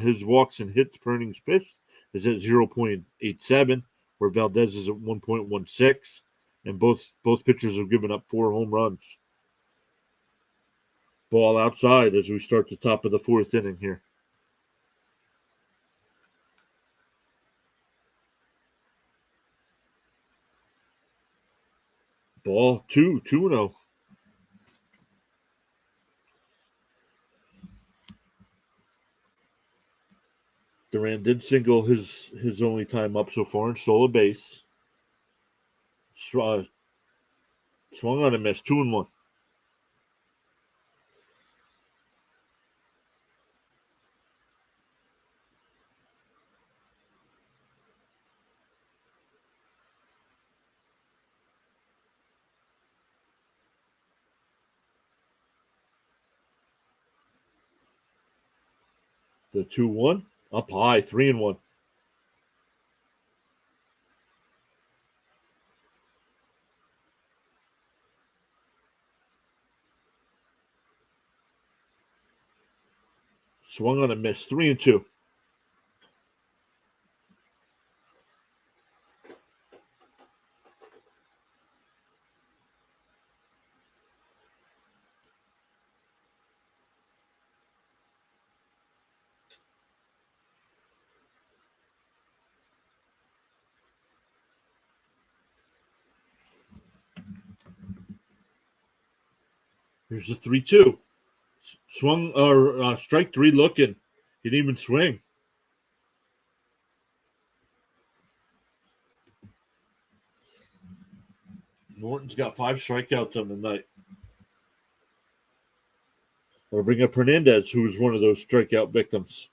his walks and hits per innings pitched is at 0.87, where Valdez is at 1.16, and both pitchers have given up 4 home runs. Ball outside as we start the top of the 4th inning here. Ball 2-0. Duran did single his only time up so far and stole a base. Swung on a miss, 2-1. The 2-1 up high, 3-1. Swung on a miss, 3-2. Here's the 3-2. Swung or strike 3 looking. He didn't even swing. Norton's got 5 strikeouts on the night. I'll bring up Hernandez, who was one of those strikeout victims.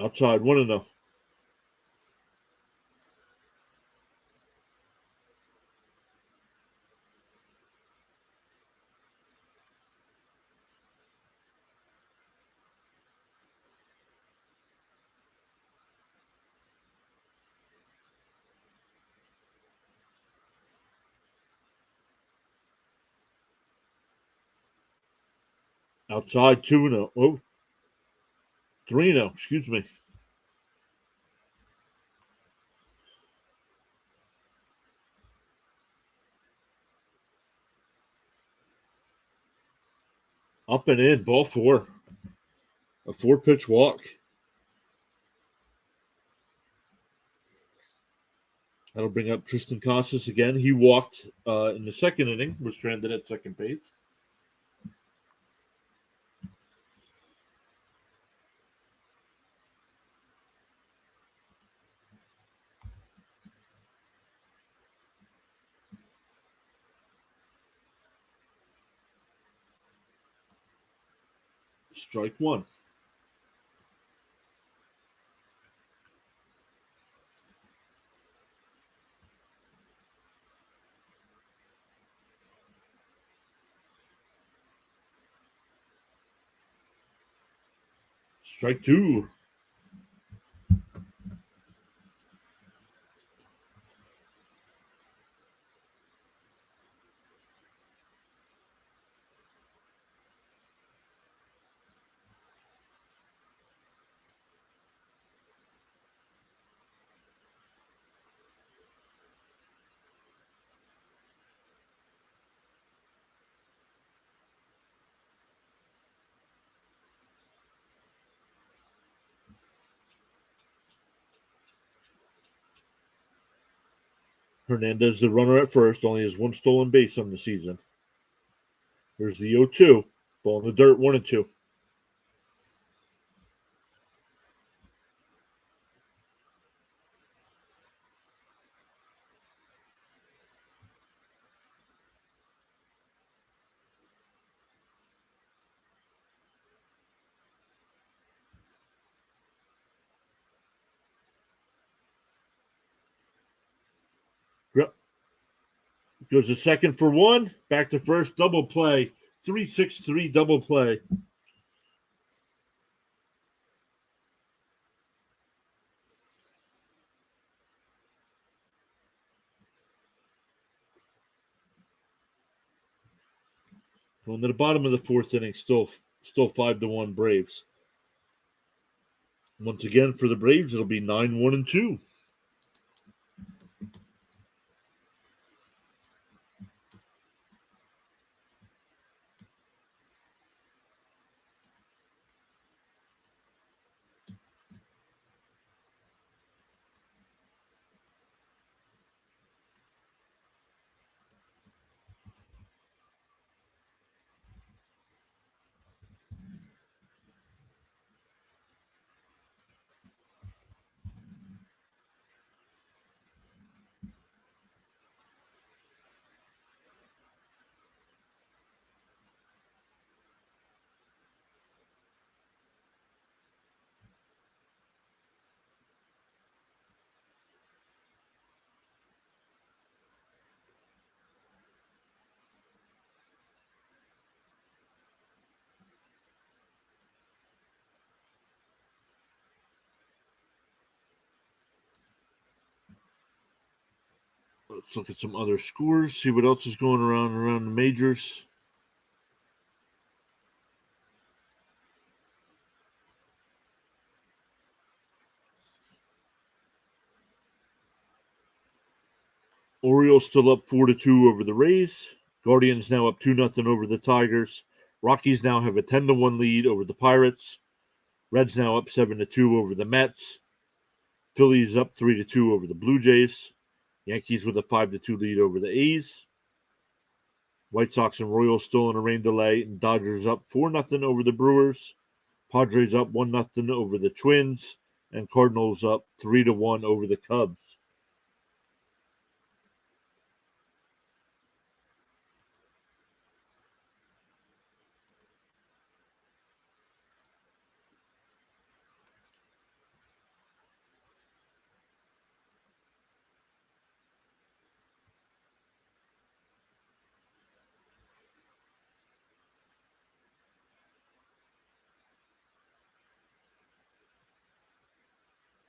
Outside 1-0. Outside 2-0. Oh, 3-0. Excuse me. Up and in. Ball 4. A 4-pitch walk. That'll bring up Tristan Casas again. He walked in the second inning, was stranded at second base. Strike 1. Strike 2. Hernandez, the runner at first, only has 1 stolen base on the season. There's the 0-2. Ball in the dirt, 1-2. Goes to second for 1. Back to first. Double play. 3-6-3 double play. Going to the bottom of the 4th inning, still 5-1 Braves. Once again for the Braves, it'll be 9-1-2. Let's look at some other scores, see what else is going around the majors. Orioles still up 4-2 over the Rays. Guardians now up 2-0 over the Tigers. Rockies now have a 10-1 lead over the Pirates. Reds now up 7-2 over the Mets. Phillies up 3-2 over the Blue Jays. Yankees with a 5-2 lead over the A's. White Sox and Royals still in a rain delay, and Dodgers up 4-0 over the Brewers. Padres up 1-0 over the Twins, and Cardinals up 3-1 over the Cubs.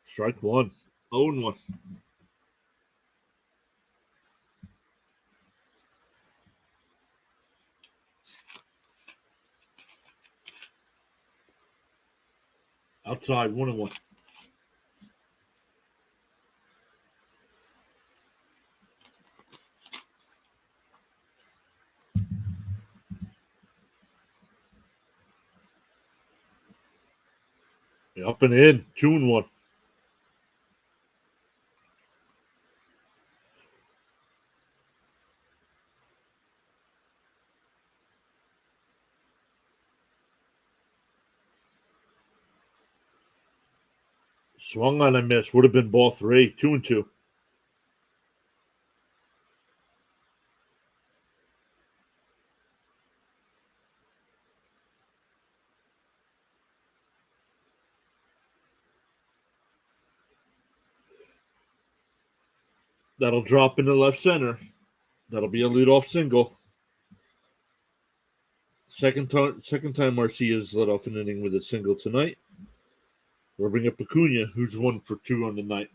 Strike one. 0-1. Outside 1-1. Up and in. 2-1. Swung on a miss. Would have been ball 3. 2-2. That'll drop into left center. That'll be a leadoff single. Second time Marcia's led off an inning with a single tonight. We'll bring up Acuna, who's 1 for 2 on the night.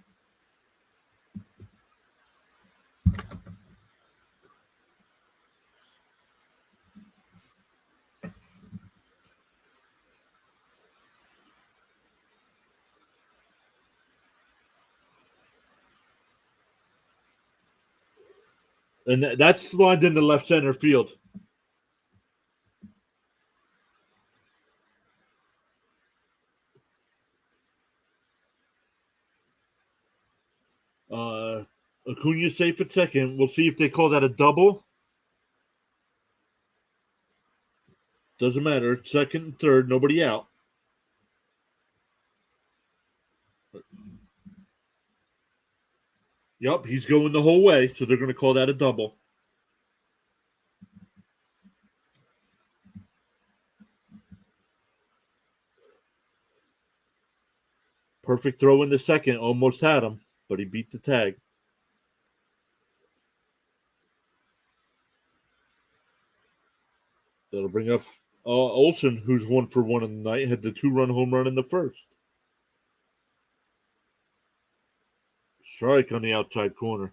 And that's lined into left center field. Acuna safe at second. We'll see if they call that a double. Doesn't matter. Second and third, nobody out. Yep, he's going the whole way, so they're going to call that a double. Perfect throw in the second. Almost had him, but he beat the tag. That'll bring up Olsen, who's 1 for 1 in the night, had the 2-run home run in the first. Strike on the outside corner.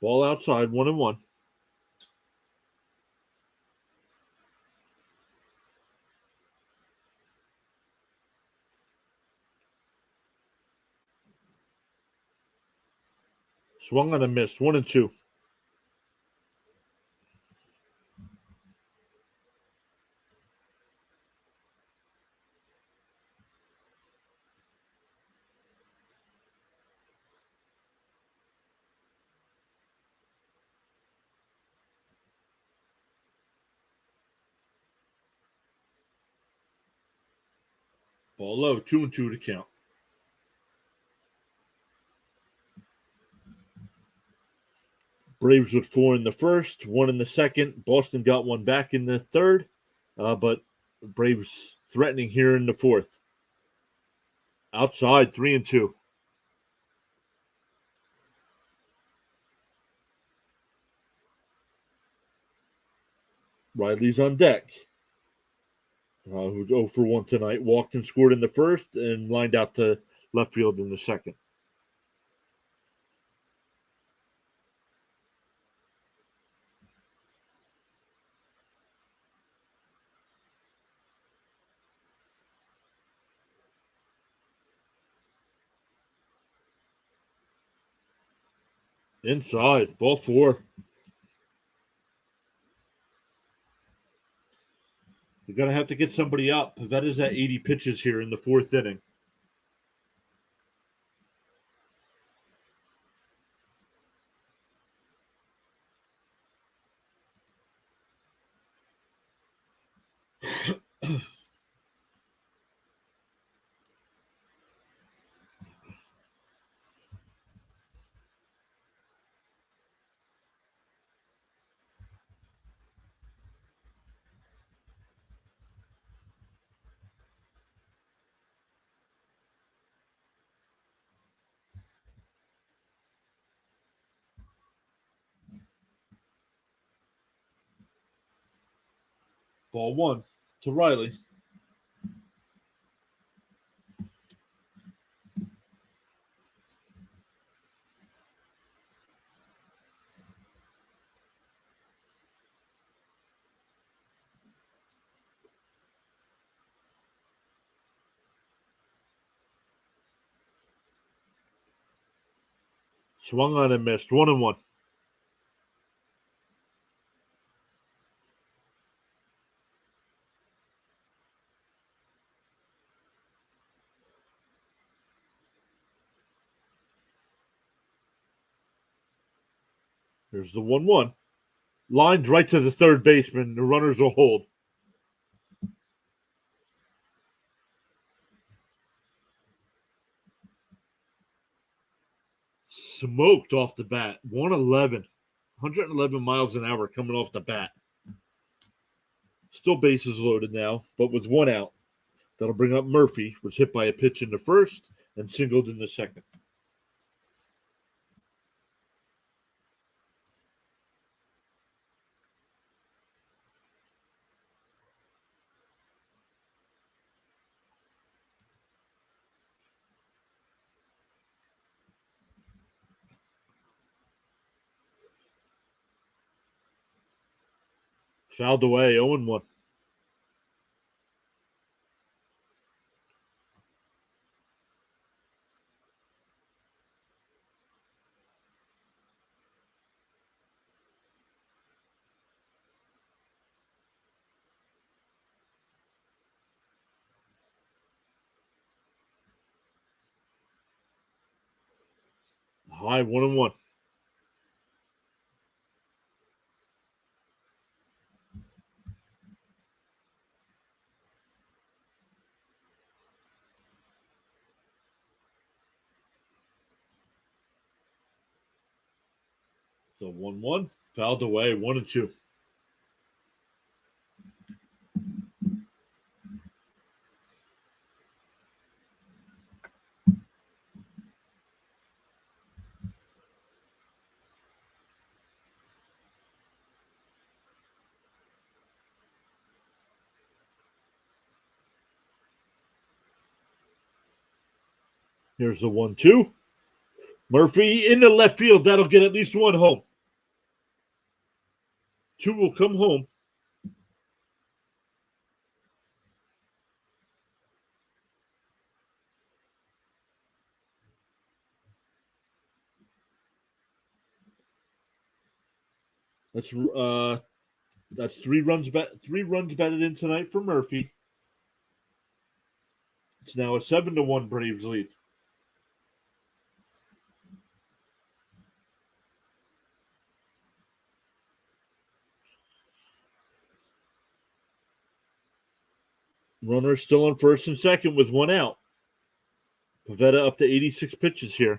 Ball outside, 1-1. Swung on a miss, 1-2. Ball low, 2-2 to count. Braves with 4 in the first, 1 in the second. Boston got 1 back in the third, but Braves threatening here in the fourth. Outside, 3-2. Riley's on deck. Who's 0 for 1 tonight. Walked and scored in the first and lined out to left field in the second. Inside, ball 4. You're going to have to get somebody up. Pavetta's at 80 pitches here in the fourth inning. Ball one to Riley. Swung on and missed. 1-1. Here's the 1-1. Lined right to the third baseman. The runners will hold. Smoked off the bat. 111 miles an hour coming off the bat. Still bases loaded now, but with one out. That'll bring up Murphy, was hit by a pitch in the first and singled in the second. Fouled away, 0-1. High 1-1. So 1-1. Fouled away, 1-2. Here's the 1-2. Murphy in the left field. That'll get at least one home. Two will come home. That's three runs batted in tonight for Murphy. It's now a 7-1 Braves lead. Runner still on first and second with one out. Pavetta up to 86 pitches here.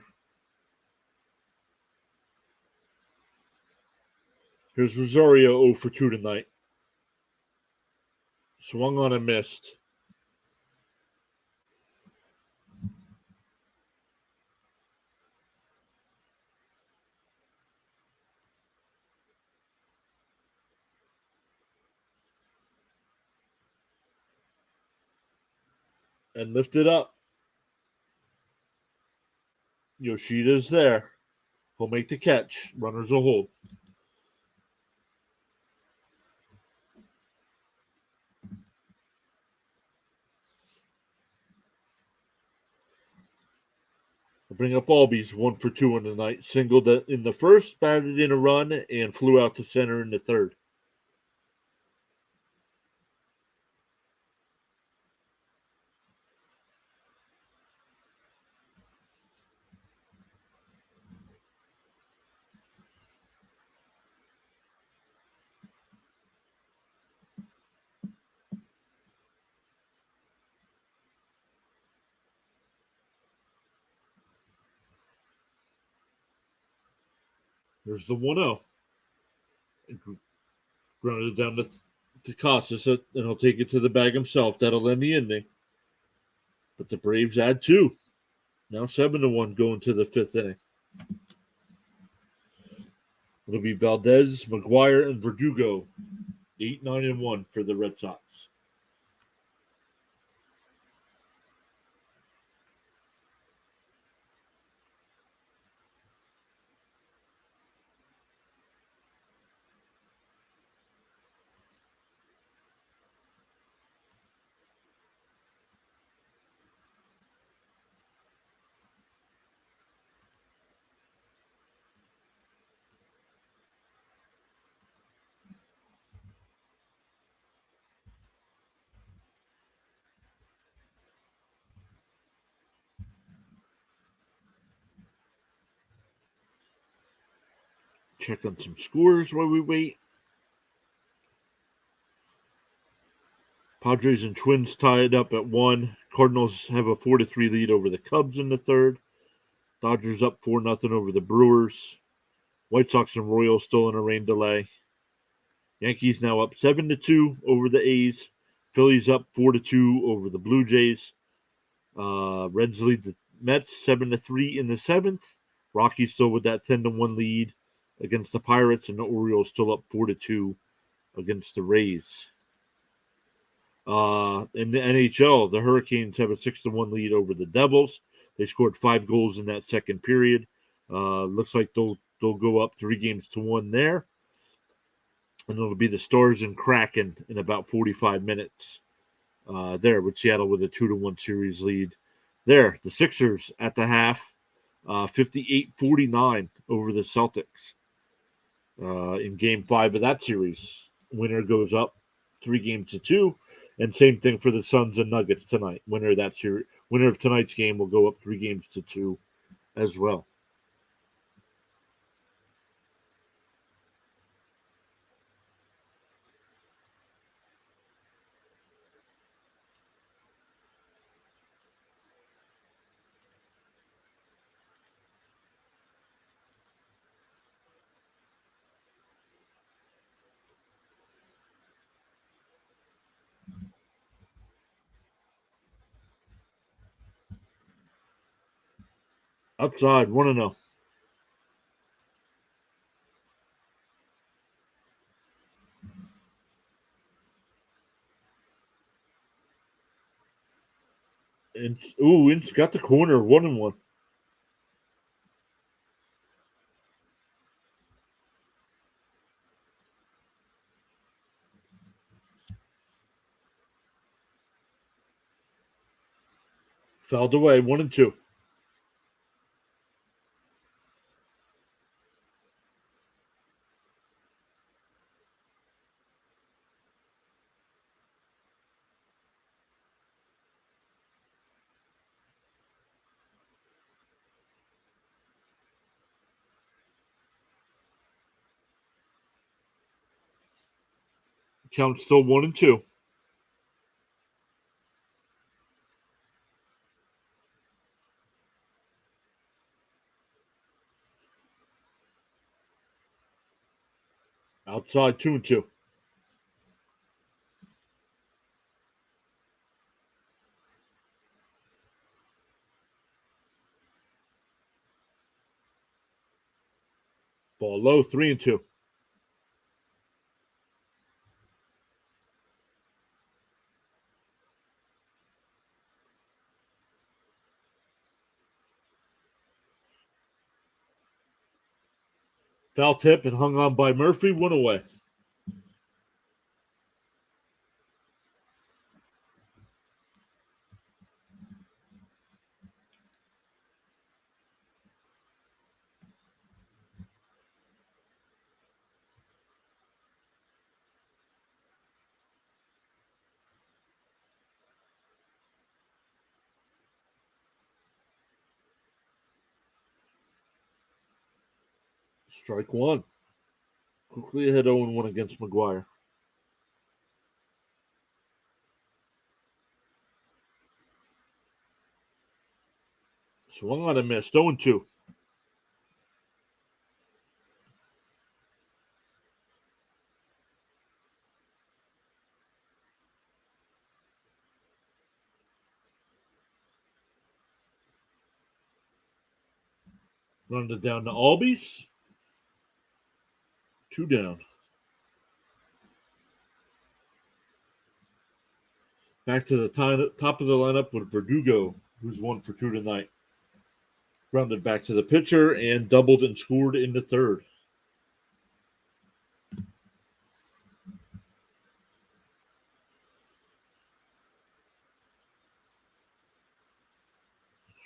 Here's Rosario 0 for 2 tonight. Swung on and missed. And lifted up. Yoshida's there. He'll make the catch. Runners will hold. We'll bring up Albies 1 for 2 on the night. Singled in the first, batted in a run, and flew out to center in the third. There's the 1-0. Grounded down to Casas, and he'll take it to the bag himself. That'll end the inning. But the Braves add 2. Now 7-1 going to the 5th inning. It'll be Valdez, McGuire, and Verdugo. 8-9-1 for the Red Sox. Check on some scores while we wait. Padres and Twins tied up at 1. Cardinals have a 4-3 lead over the Cubs in the third. Dodgers up 4-0 over the Brewers. White Sox and Royals still in a rain delay. Yankees now up 7-2 over the A's. Phillies up 4-2 over the Blue Jays. Reds lead the Mets 7-3 in the seventh. Rockies still with that 10-1 lead against the Pirates, and the Orioles still up 4-2 against the Rays. In the NHL, the Hurricanes have a 6-1 lead over the Devils. They scored 5 goals in that second period. Looks like they'll go up 3-1 there. And it'll be the Stars and Kraken in about 45 minutes. There with Seattle with a 2-1 series lead. There, the Sixers at the half, 58-49 over the Celtics. In Game 5 of that series, winner goes up 3-2, and same thing for the Suns and Nuggets tonight. Winner of tonight's game will go up 3-2 as well. Outside, 1-0. Ince got the corner, 1-1. Fouled away, 1-2. Count still 1-2. Outside, 2-2. Ball low, 3-2. Foul tip and hung on by Murphy, 1 away. Strike 1. Quickly ahead 0-1 against McGuire. Swung on and missed, 0-2. Runned it down to Albies. 2 down. Back to the top of the lineup with Verdugo, who's 1 for 2 tonight. Grounded back to the pitcher and doubled and scored in the third.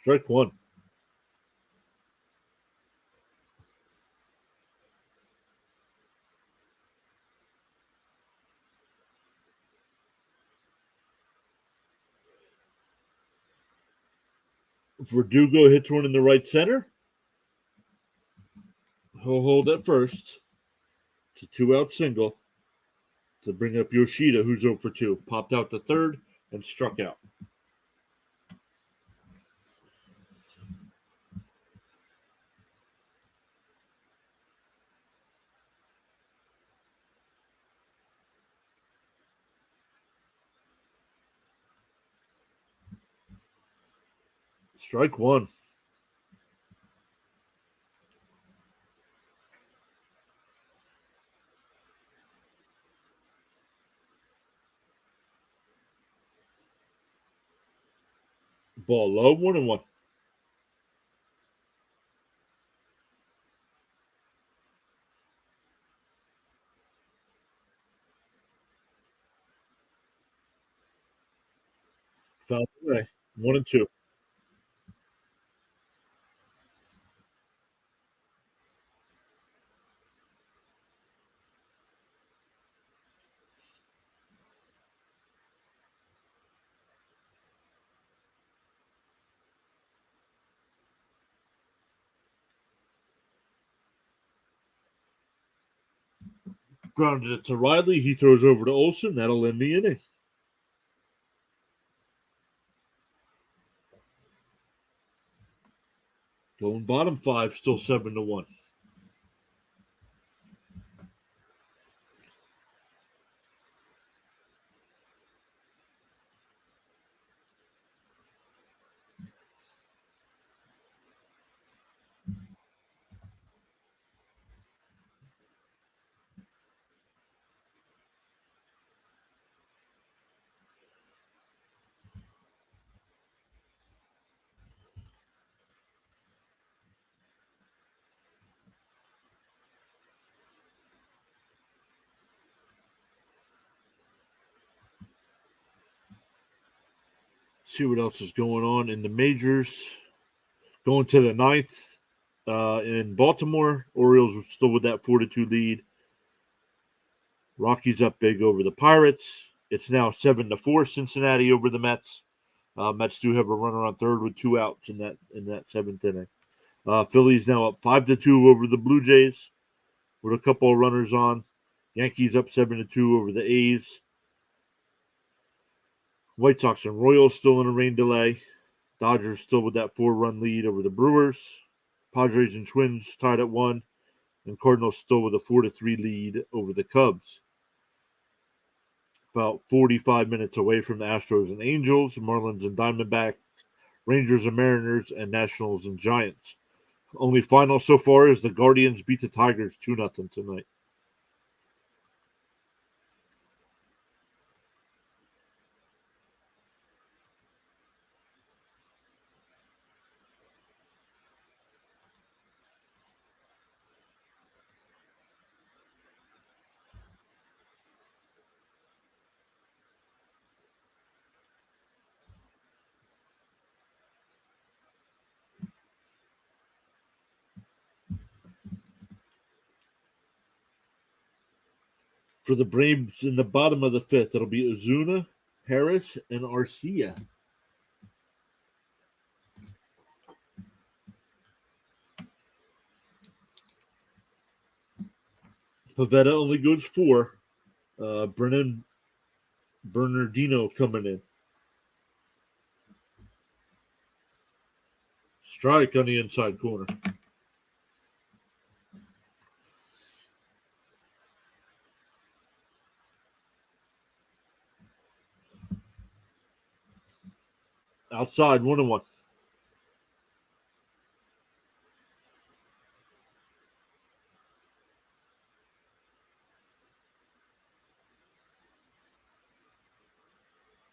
Strike one. Verdugo hits one in the right center. He'll hold at first. It's a 2-out single to bring up Yoshida, who's 0 for 2. Popped out to third and struck out. Strike one. Ball low, 1-1. Foul away, 1-2. Grounded it to Riley. He throws over to Olsen. That'll end the inning. Going bottom 5, still 7-1. See what else is going on in the majors. Going to the ninth in Baltimore. Orioles are still with that 4-2 lead. Rockies up big over the Pirates. It's now 7-4 Cincinnati over the Mets. Mets do have a runner on third with 2 outs in that seventh inning. Phillies now up 5-2 over the Blue Jays with a couple of runners on. Yankees up 7-2 over the A's. White Sox and Royals still in a rain delay. Dodgers still with that 4-run lead over the Brewers. Padres and Twins tied at 1. And Cardinals still with a 4-3 lead over the Cubs. About 45 minutes away from the Astros and Angels, Marlins and Diamondbacks, Rangers and Mariners, and Nationals and Giants. Only final so far is the Guardians beat the Tigers 2-0 tonight. For the Braves in the bottom of the fifth, it'll be Ozuna, Harris, and Arcia. Pavetta only goes 4. Brennan Bernardino coming in. Strike on the inside corner. Outside, 1-1.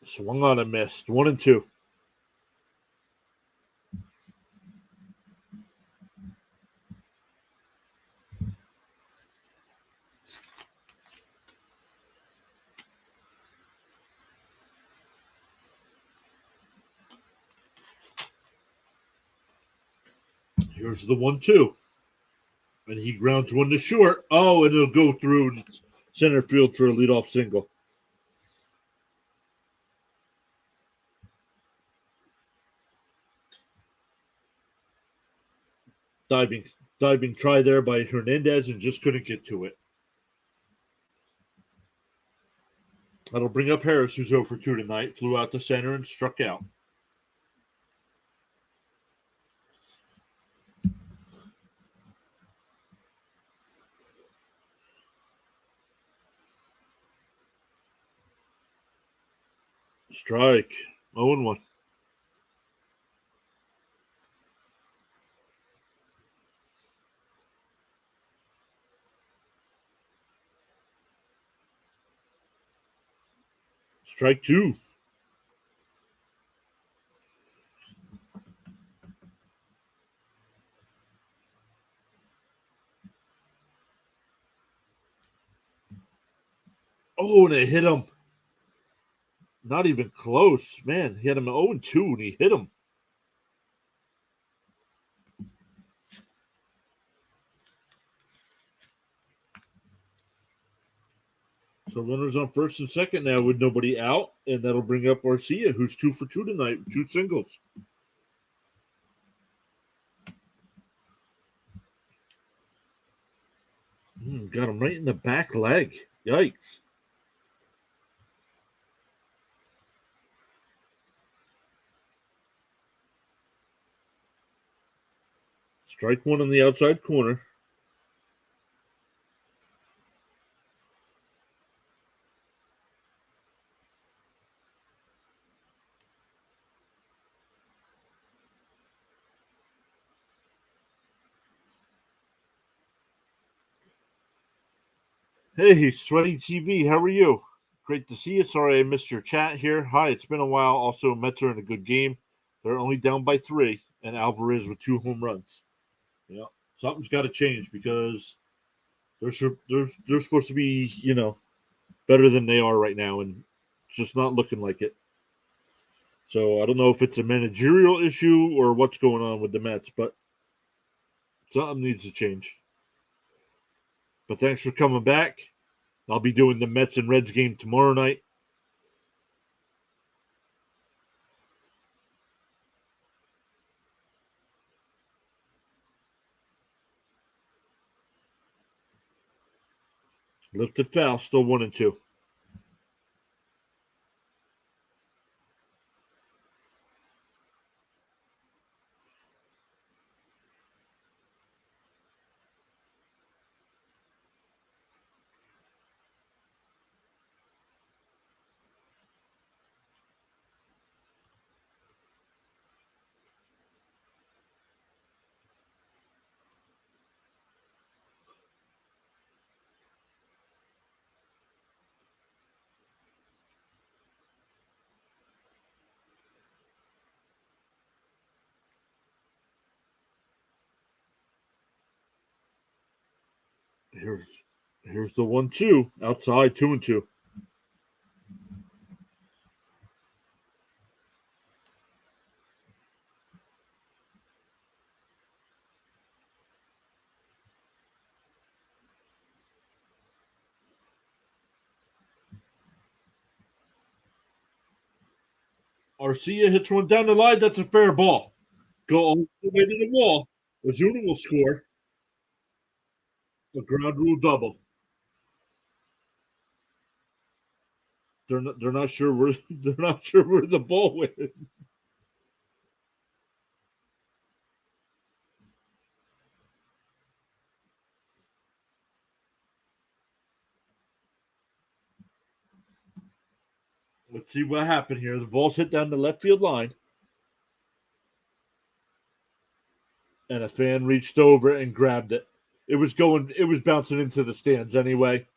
Swung on and missed. 1-2. Here's the 1-2. And he grounds one to short. Oh, and it'll go through center field for a leadoff single. Diving try there by Hernandez and just couldn't get to it. That'll bring up Harris, who's 0 for 2 tonight. Flew out to center and struck out. Strike. 0-1. Strike 2. Oh, and it hit him. Not even close. Man, he had him 0-2 and he hit him. So runners on first and second now with nobody out, and that'll bring up Arcia, who's 2 for 2 tonight, 2 singles. Got him right in the back leg. Yikes. Strike 1 on the outside corner. Hey, Sweaty TV, how are you? Great to see you. Sorry I missed your chat here. Hi, it's been a while. Also, Mets are in a good game. They're only down by 3, and Alvarez with 2 home runs. Yeah, something's got to change because they're supposed to be, better than they are right now, and it's just not looking like it. So I don't know if it's a managerial issue or what's going on with the Mets, but something needs to change. But thanks for coming back. I'll be doing the Mets and Reds game tomorrow night. Lifted foul, still 1-2. Here's the 1-2 outside, 2-2. Arcia hits one down the line. That's a fair ball. Go all the way to the wall. Ozuna will score. A ground rule double. They're not sure where the ball went. Let's see what happened here. The ball's hit down the left field line. And a fan reached over and grabbed it. It was bouncing into the stands anyway.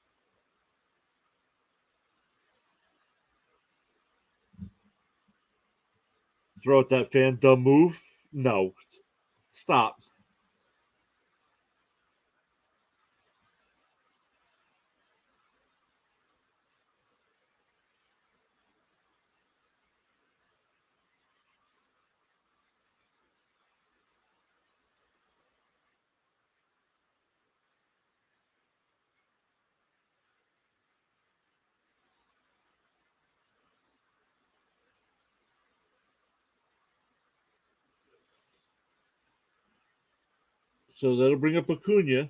Throw out that fan dumb move. No. Stop. So that'll bring up Acuna.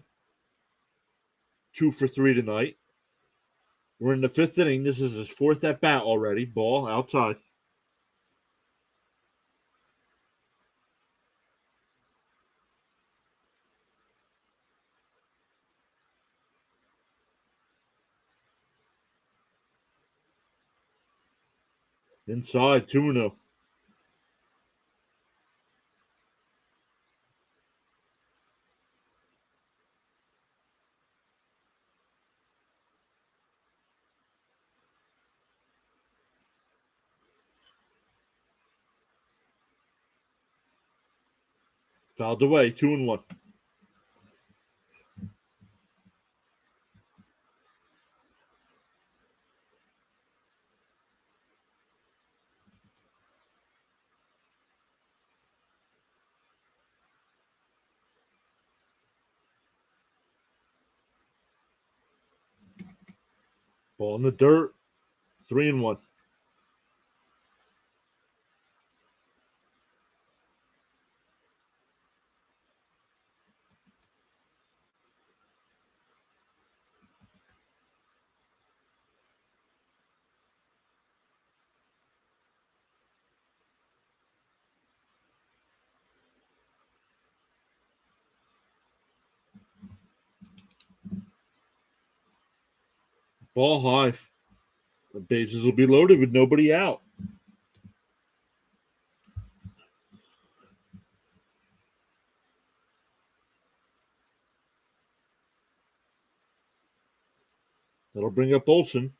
2 for 3 tonight. We're in the 5th inning. This is his 4th at bat already. Ball outside. Inside 2-0. Fouled away. 2-1. Ball in the dirt. 3-1. Ball high. The bases will be loaded with nobody out. That'll bring up Olson.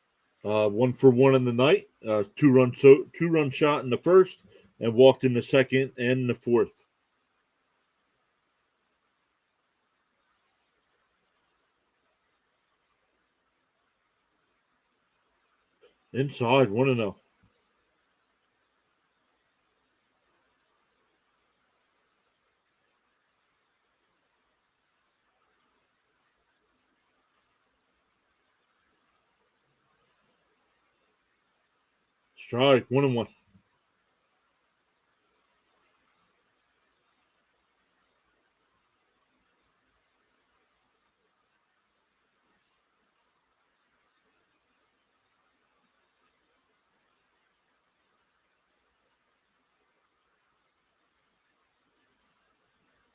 1-for-1 in the night. Two run shot in the first, and walked in the second and the fourth. Inside 1-0. Strike 1-1.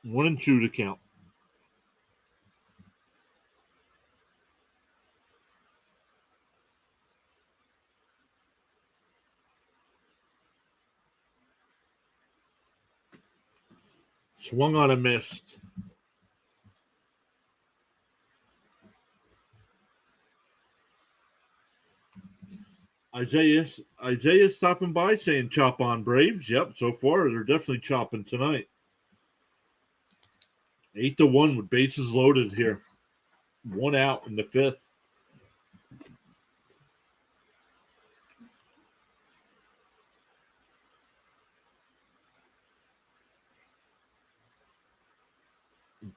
One and two to count. Swung on and missed. Isaiah stopping by saying chop on Braves. Yep, so far they're definitely chopping tonight. 8-1 with bases loaded here. 1 out in the 5th.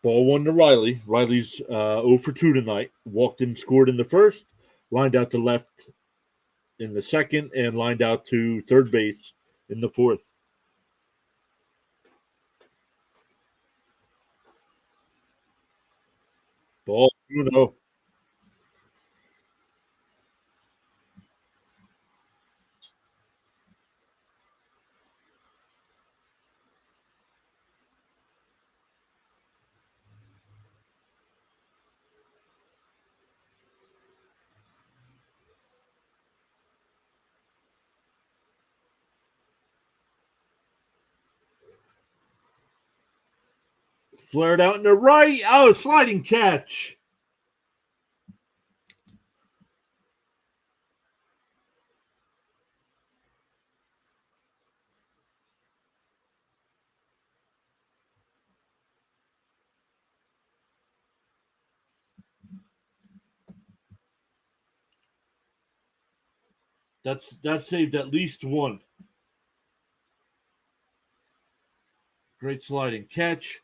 Ball 1 to Riley. Riley's 0-for-2 tonight. Walked and scored in the first. Lined out to left in the second, and lined out to third base in the fourth. Ball 2-0. Flared out in the right. Oh, sliding catch. That saved at least one. Great sliding catch.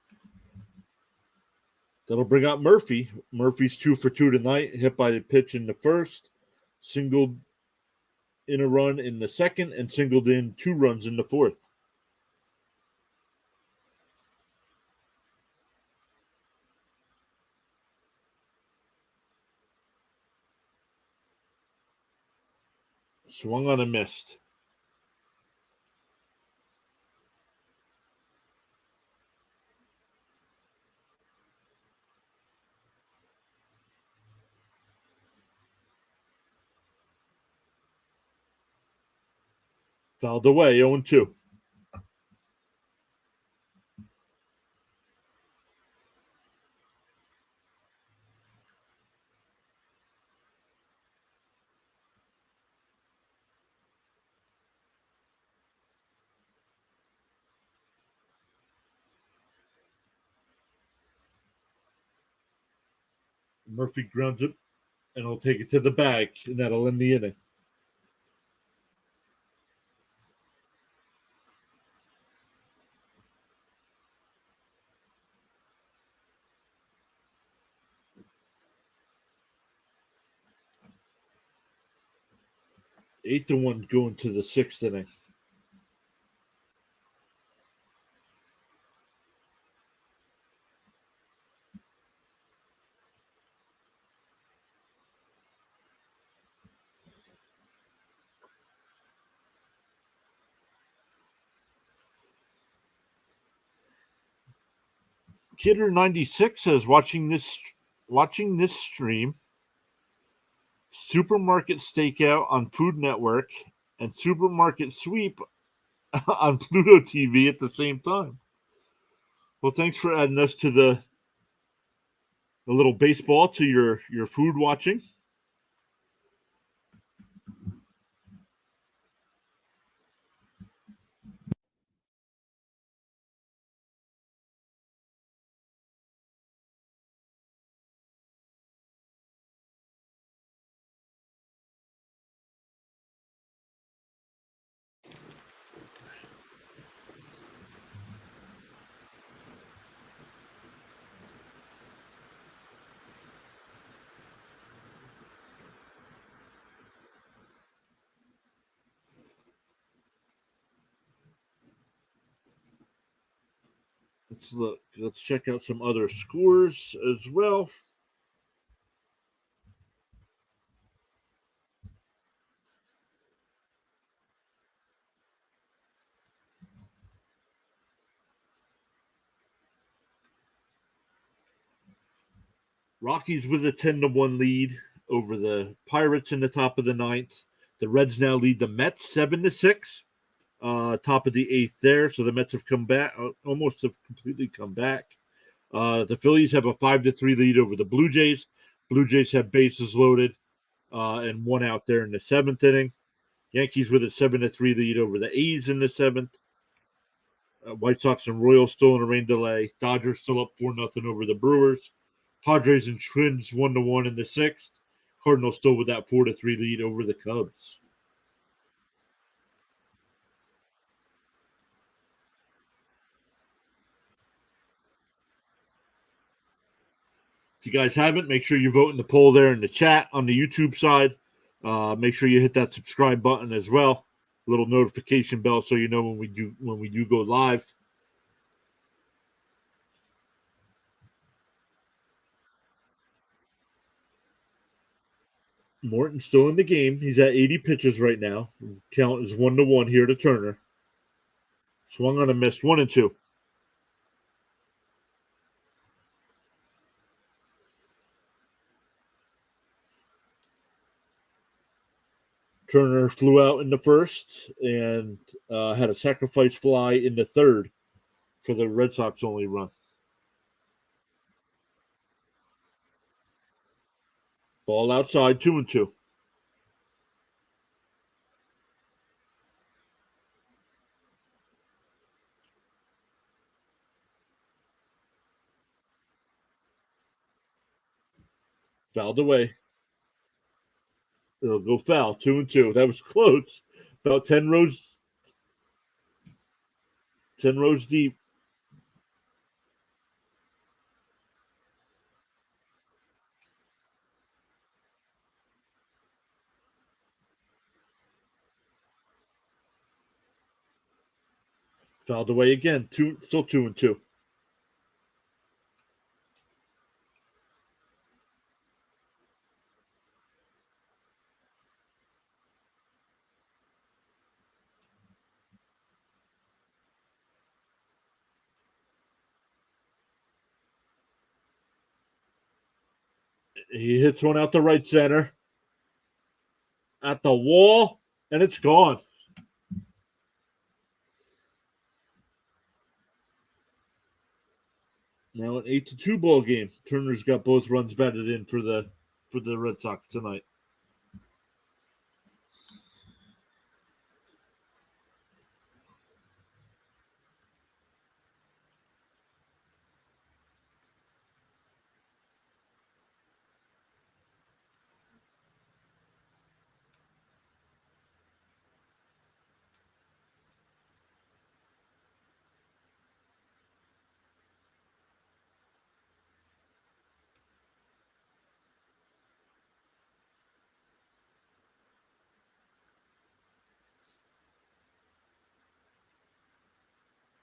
That'll bring out Murphy. Murphy's 2 for 2 tonight. Hit by the pitch in the first, singled in a run in the second, and singled in 2 runs in the fourth. Swung on a missed. Fouled away, 0-2. Murphy grounds it, and he'll take it to the bag, and that'll end the inning. Eight to one going to the sixth inning. Kidder 96 says watching this stream, Supermarket Stakeout on Food Network and Supermarket Sweep on Pluto TV at the same time. Well, thanks for adding us to the little baseball to your food watching. Let's look. Let's check out some other scores as well. Rockies with a 10-1 lead over the Pirates in the top of the ninth. The Reds now lead the Mets 7-6. Top of the eighth there, so the Mets have come back, almost have completely come back. The Phillies have a 5-3 lead over the Blue Jays. Blue Jays have bases loaded and one out there in the seventh inning. Yankees with a 7-3 lead over the A's in the seventh. White Sox and Royals still in a rain delay. Dodgers still up 4-0 over the Brewers. Padres and Twins 1-1 in the sixth. Cardinals still with that 4-3 lead over the Cubs. If you guys haven't, make sure you vote in the poll there in the chat on the YouTube side. Make sure you hit that subscribe button as well. Little notification bell so you know when we do go live. Morton's still in the game. He's at 80 pitches right now. Count is 1-1 here to Turner. Swung on a missed 1-2. Turner flew out in the first and had a sacrifice fly in the third for the Red Sox only run. Ball outside, 2-2. Fouled away. It'll go foul. 2-2. That was close. About 10 rows deep. Fouled away again. Still 2-2. He hits one out the right center at the wall, and it's gone. Now an 8-2 ball game. Turner's got both runs batted in for the Red Sox tonight.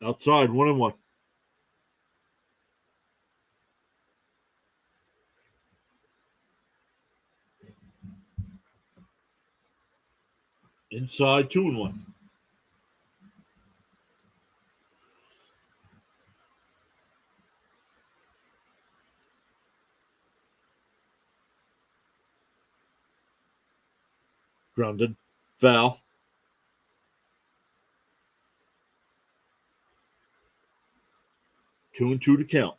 Outside, 1-1. Inside, 2-1. Grounded. Foul. 2-2 to count.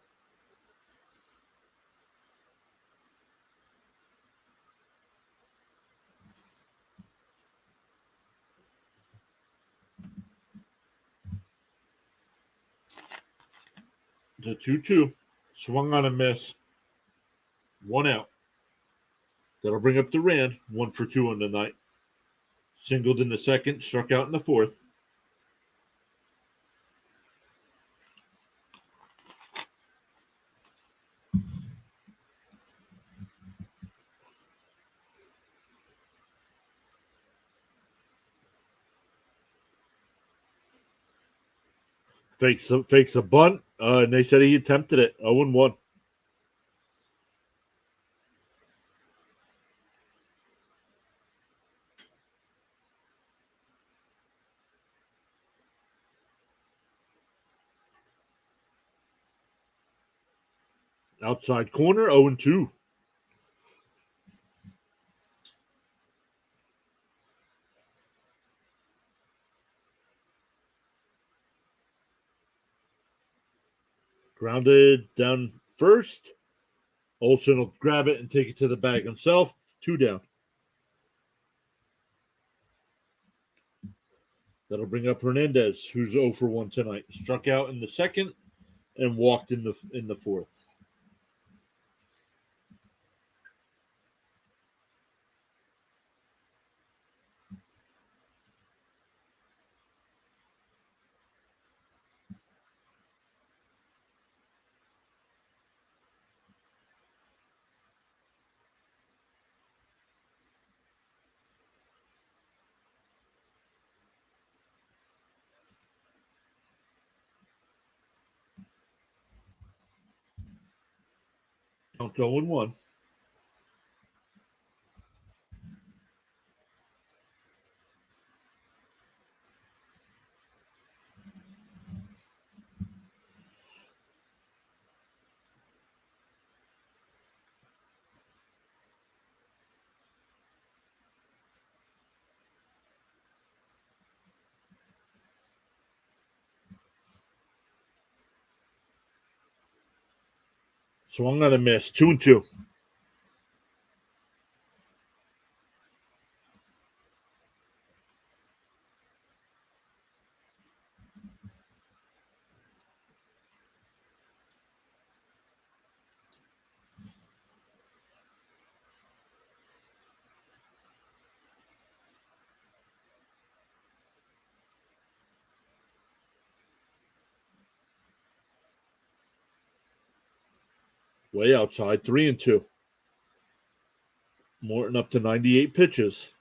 The 2-2. Swung on a miss. 1 out. That'll bring up Duran. 1 for 2 on the night. Singled in the second. Struck out in the fourth. Fakes a bunt, and they said he attempted it. 0-1. Outside corner, 0-2. Grounded down first. Olsen will grab it and take it to the bag himself. 2 down. That'll bring up Hernandez, who's 0 for 1 tonight. Struck out in the second and walked in the fourth. Count 0-1. Swung on a miss. 2-2. Way outside, 3-2. Morton up to 98 pitches.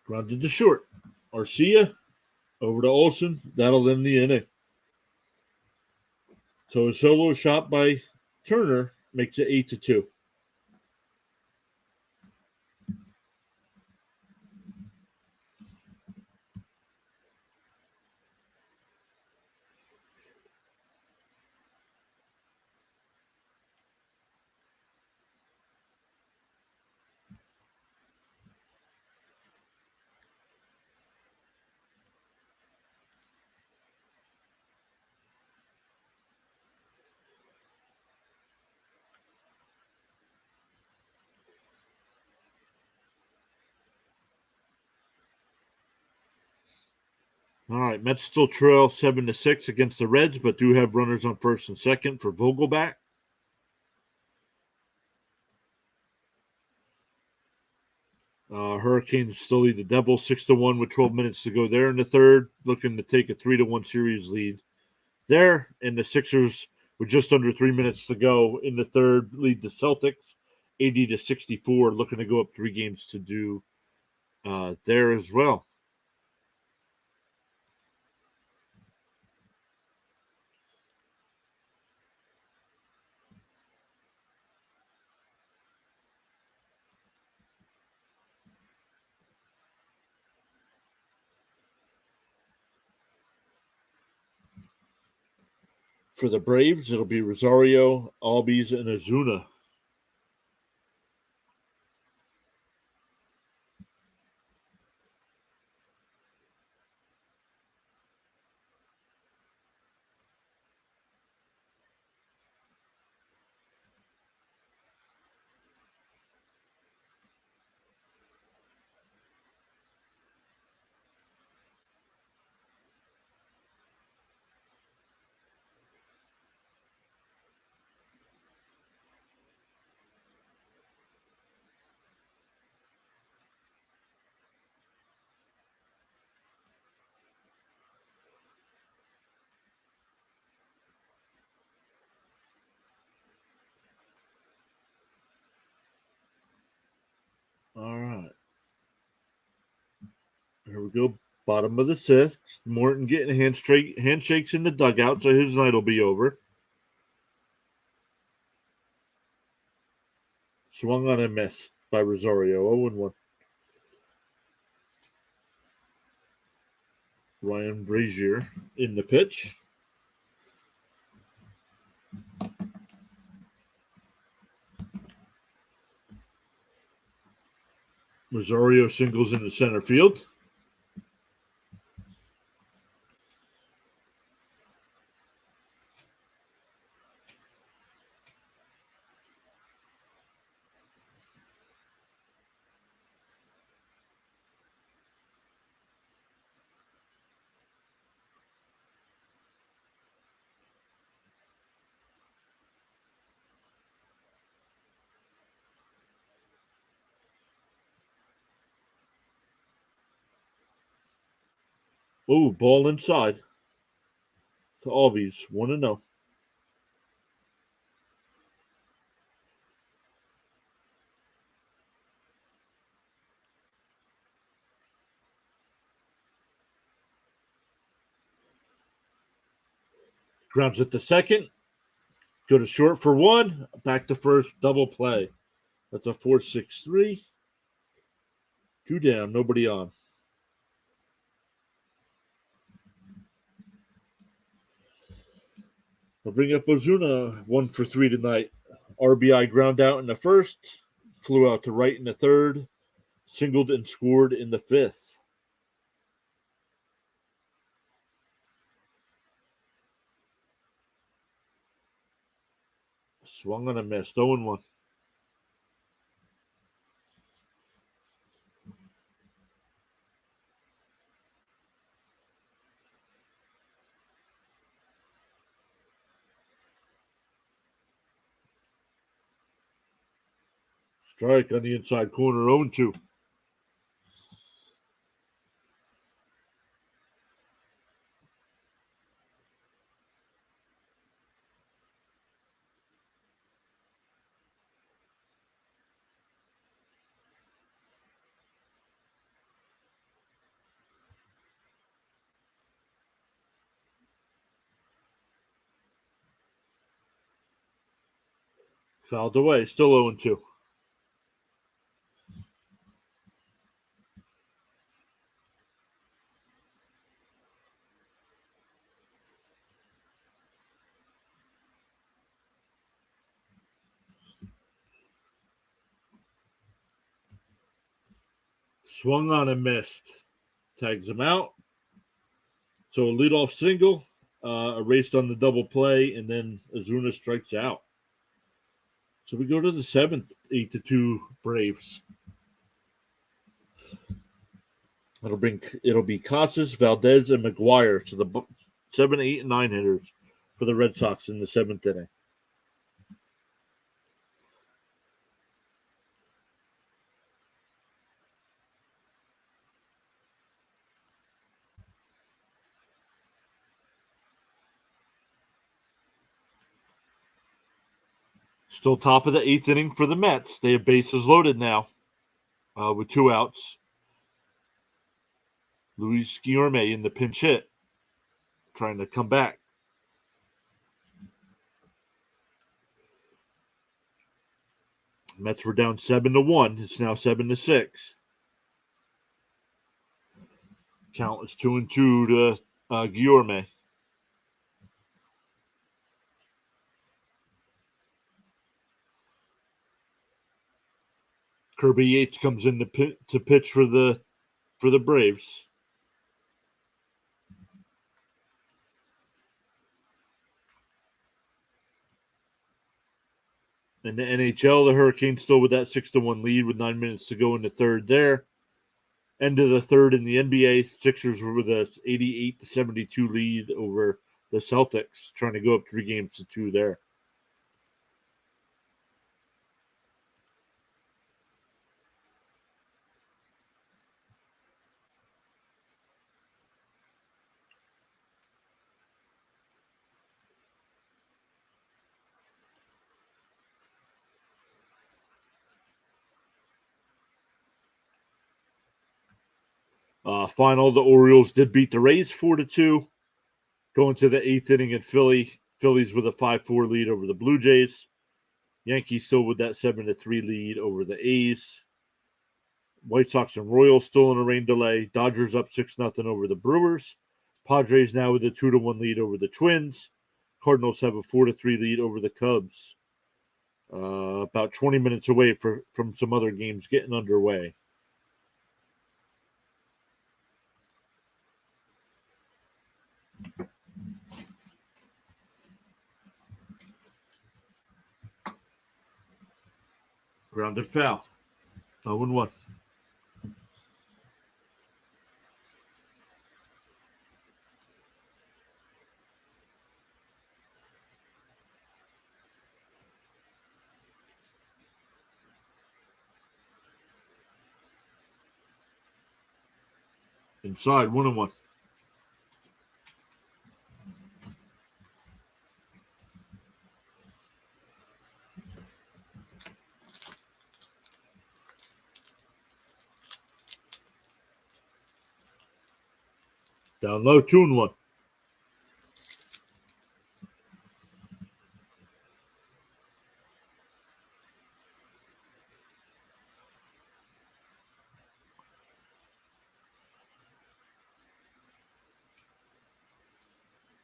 Grounded to short. Arcia over to Olsen. That'll end the inning. So a solo shot by Turner makes it 8-2. All right, Mets still trail 7-6 against the Reds, but do have runners on first and second for Vogelback. Hurricanes still lead the Devils 6-1 with 12 minutes to go there in the third, looking to take a 3-1 series lead there. And the Sixers, with just under 3 minutes to go in the third, lead the Celtics 80-64, looking to go up 3 games to do there as well. For the Braves, it'll be Rosario, Albies, and Azuna. All right. Here we go. Bottom of the sixth. Morton getting handshakes in the dugout, so his night will be over. Swung on a miss by Rosario. 0-1. Ryan Brazier in the pitch. Rosario singles into center field. Oh, ball inside to Albies. 1-0. Grounds at the second. Go to short for 1. Back to first. Double play. That's a 4-6-3. 2 down. Nobody on. I'll bring up Ozuna. 1 for 3 tonight. RBI ground out in the first. Flew out to right in the third. Singled and scored in the fifth. Swung on a miss. 0-1. Strike on the inside corner. 0-2. Fouled away. Still 0-2. Swung on and missed. Tags him out. So a leadoff single, erased on the double play, and then Azuna strikes out. So we go to the seventh, 8-2 Braves. It'll be Casas, Valdez, and McGuire to the 7, 8, and 9 hitters for the Red Sox in the seventh inning. Still top of the eighth inning for the Mets. They have bases loaded now with 2 outs. Luis Guillorme in the pinch hit, trying to come back. Mets were down 7-1. It's now 7-6. Count is 2-2 to Guillorme. Kirby Yates comes in to pitch for the Braves. In the NHL, the Hurricanes still with that 6-1 lead with 9 minutes to go in the third there. End of the third in the NBA, Sixers were with a 88-72 lead over the Celtics, trying to go up 3-2 there. Final, the Orioles did beat the Rays 4-2. Going to the eighth inning in Philly. Phillies with a 5-4 lead over the Blue Jays. Yankees still with that 7-3 lead over the A's. White Sox and Royals still in a rain delay. Dodgers up 6-0 over the Brewers. Padres now with a 2-1 lead over the Twins. Cardinals have a 4-3 lead over the Cubs. About 20 minutes away from some other games getting underway. Grounded foul. 0-1. Inside, 1-1. Down low, 2-1.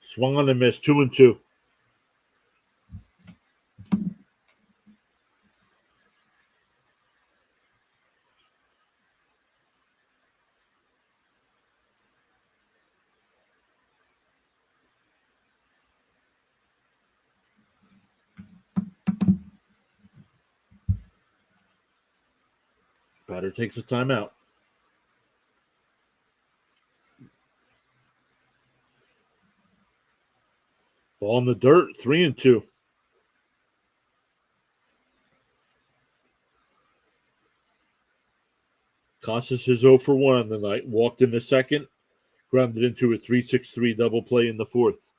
Swung on and missed, 2-2. Batter takes a timeout. Ball in the dirt, 3-2. Casas is 0-1 on the night. Walked in the second, grounded into a 3-6-3 double play in the fourth.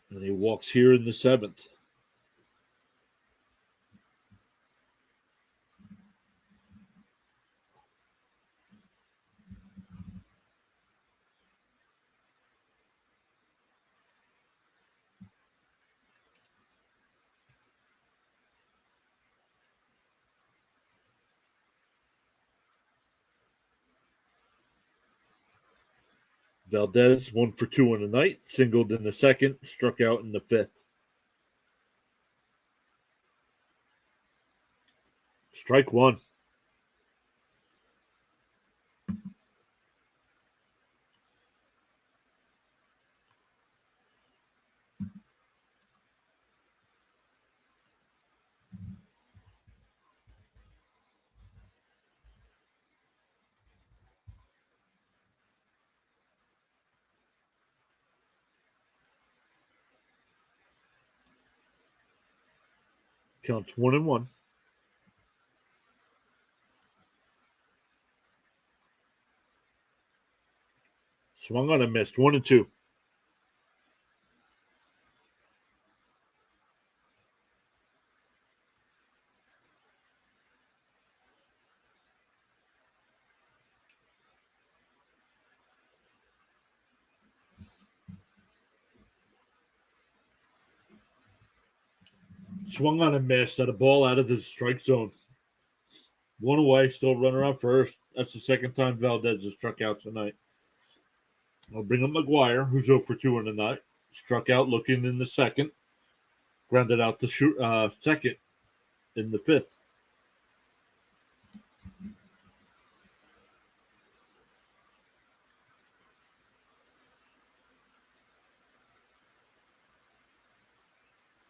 And he walks here in the seventh. Valdez, 1 for 2 on the night, singled in the second, struck out in the fifth. Strike one. Counts 1-1. Swung on and missed. 1-2. Swung on and missed at a ball out of the strike zone. One away, still runner on first. That's the second time Valdez has struck out tonight. I'll bring up McGuire, who's 0 for 2 on the night. Struck out looking in the second. Grounded out the second in the fifth.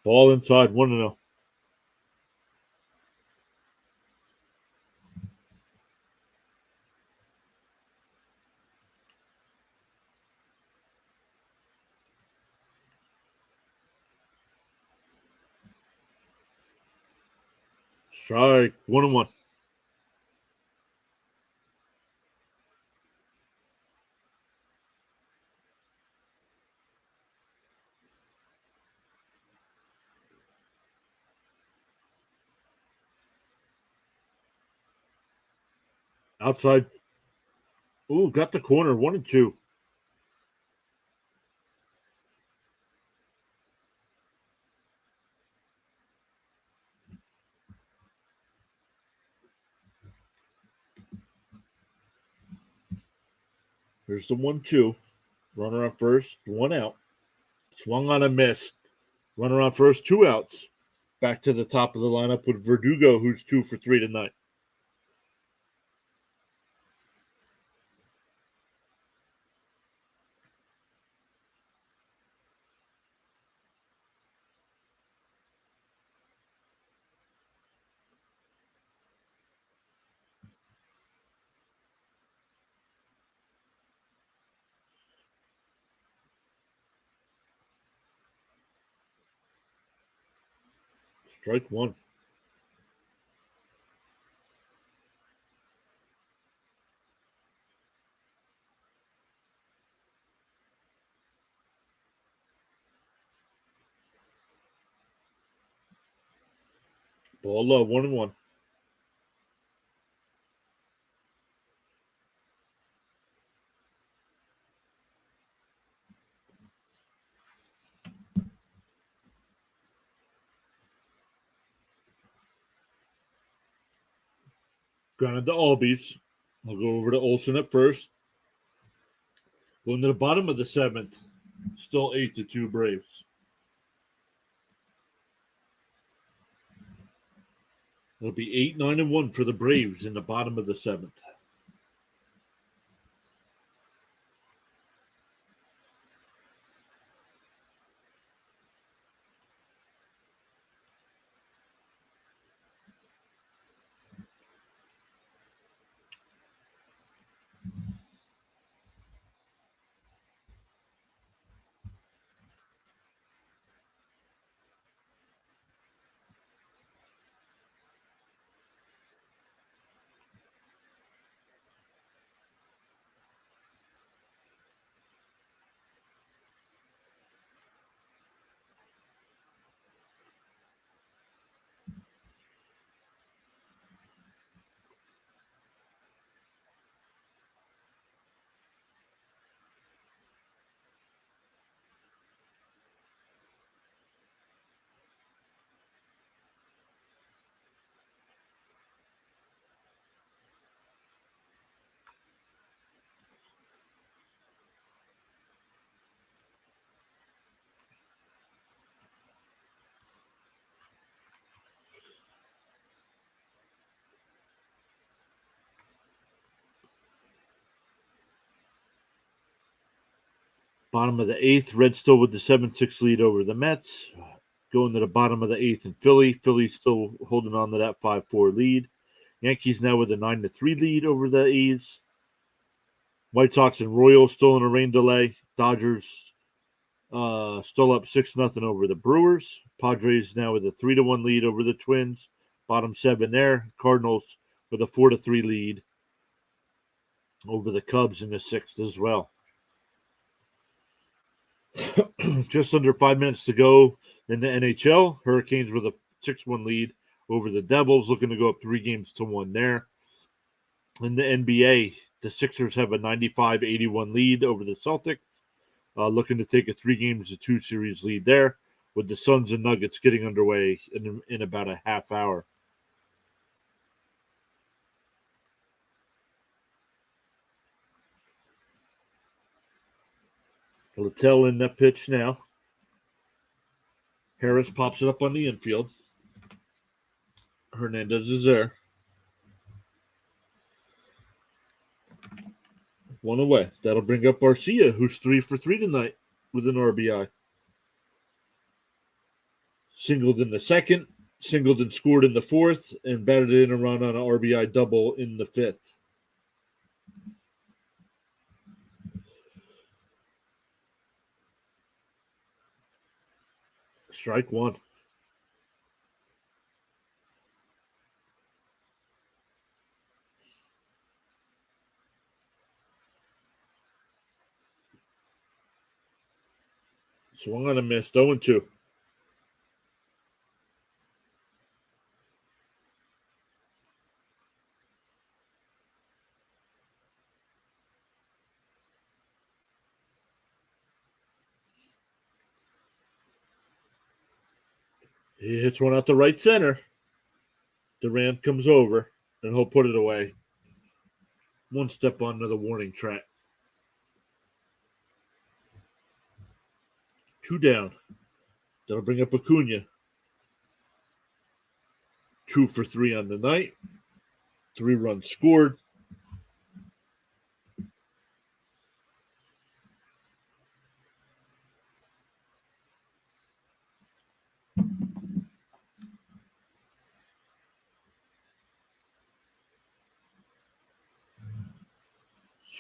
Ball inside, 1-0. Strike, 1-1. Outside. Ooh, got the corner, 1-2. Here's the 1-2. Runner on first, one out. Swung on and missed. Runner on first, two outs. Back to the top of the lineup with Verdugo, who's 2 for 3 tonight. Strike one. Ball low, 1-1. Grounded to Albies. I'll go over to Olsen at first. Going to the bottom of the seventh. Still 8-2 Braves. It'll be 8-9-1 for the Braves in the bottom of the seventh. Bottom of the eighth, Reds still with the 7-6 lead over the Mets. Going to the bottom of the eighth in Philly. Philly's still holding on to that 5-4 lead. Yankees now with a 9-3 lead over the A's. White Sox and Royals still in a rain delay. Dodgers still up 6-0 over the Brewers. Padres now with a 3-1 lead over the Twins. Bottom seven there. Cardinals with a 4-3 lead over the Cubs in the sixth as well. Just under 5 minutes to go in the NHL. Hurricanes with a 6-1 lead over the Devils, looking to go up 3-1 there. In the NBA, the Sixers have a 95-81 lead over the Celtics, looking to take a 3-2 series lead there, with the Suns and Nuggets getting underway in about a half hour. Littell in that pitch now. Harris pops it up on the infield. Hernandez is there. One away. That'll bring up Garcia, who's 3 for 3 tonight with an RBI. Singled in the second, singled and scored in the fourth, and batted in a run on an RBI double in the fifth. Strike one. Swung on a miss, 0-2. He hits one out the right center. Durant comes over, and he'll put it away. One step onto the warning track. 2 down. That'll bring up Acuna. 2 for 3 on the night. 3 runs scored.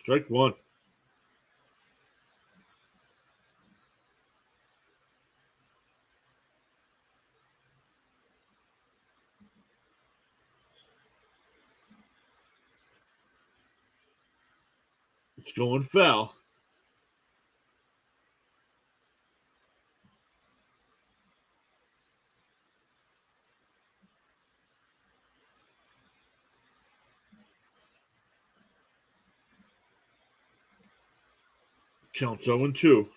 Strike one. It's going foul. Counts 0-2.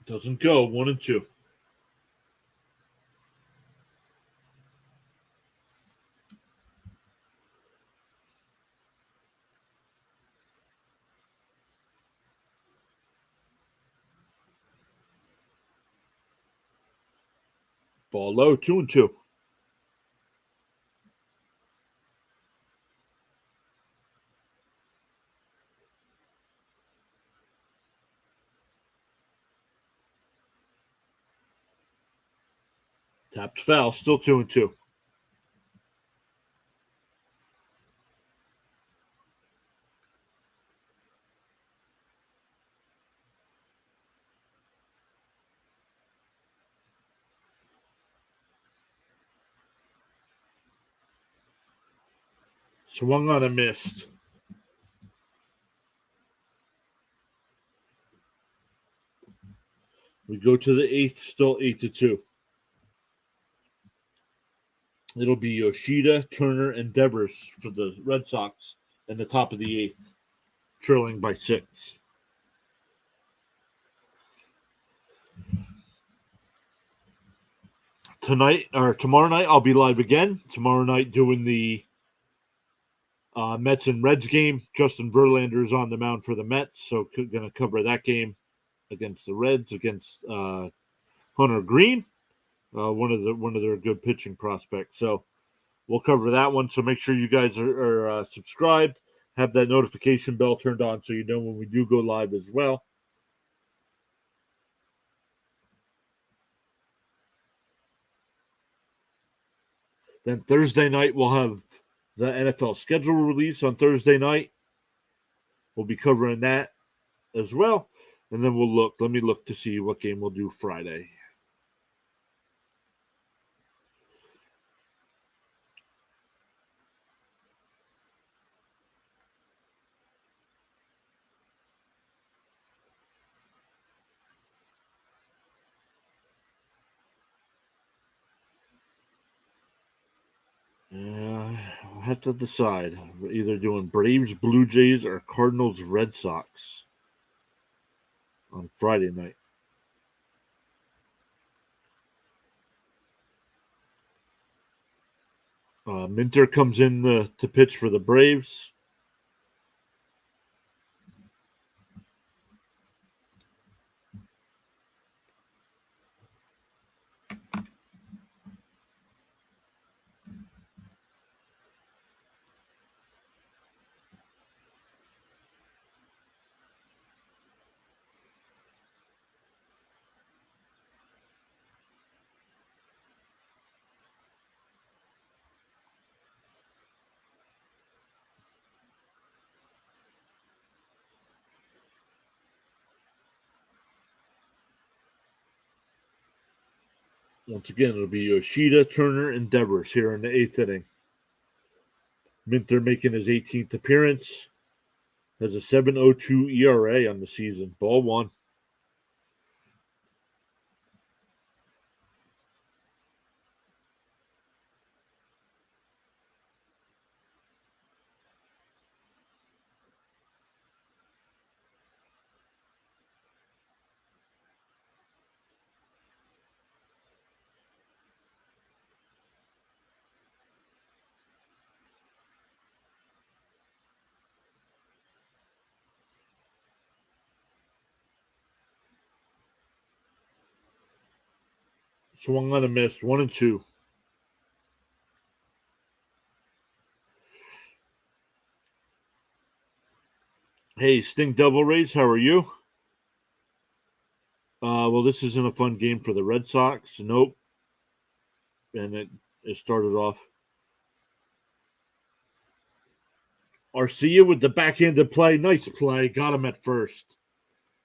Doesn't go. 1-2. Ball low. 2-2. Tapped foul. Still 2-2. Swung on and missed. We go to the eighth, still 8-2. It'll be Yoshida, Turner, and Devers for the Red Sox in the top of the eighth, trailing by 6. tonight or tomorrow night, I'll be live again. Tomorrow night doing the Mets and Reds game. Justin Verlander is on the mound for the Mets, so going to cover that game against the Reds against Hunter Green, one of their good pitching prospects. So we'll cover that one. So make sure you guys are subscribed, have that notification bell turned on so you know when we do go live as well. Then Thursday night, we'll have the NFL schedule release on Thursday night. We'll be covering that as well. And then we'll look. Let me look to see what game we'll do Friday. I'll have to decide. We're either doing Braves, Blue Jays, or Cardinals, Red Sox on Friday night. Minter comes in to pitch for the Braves. Once again, it'll be Yoshida, Turner, and Devers here in the 8th inning. Minter making his 18th appearance. Has a 7.02 ERA on the season. Ball one. Swung on a miss. 1-2. Hey, Sting Devil Rays, how are you? Well, this isn't a fun game for the Red Sox. Nope. And it started off. Arcia with the backhanded play. Nice play. Got him at first.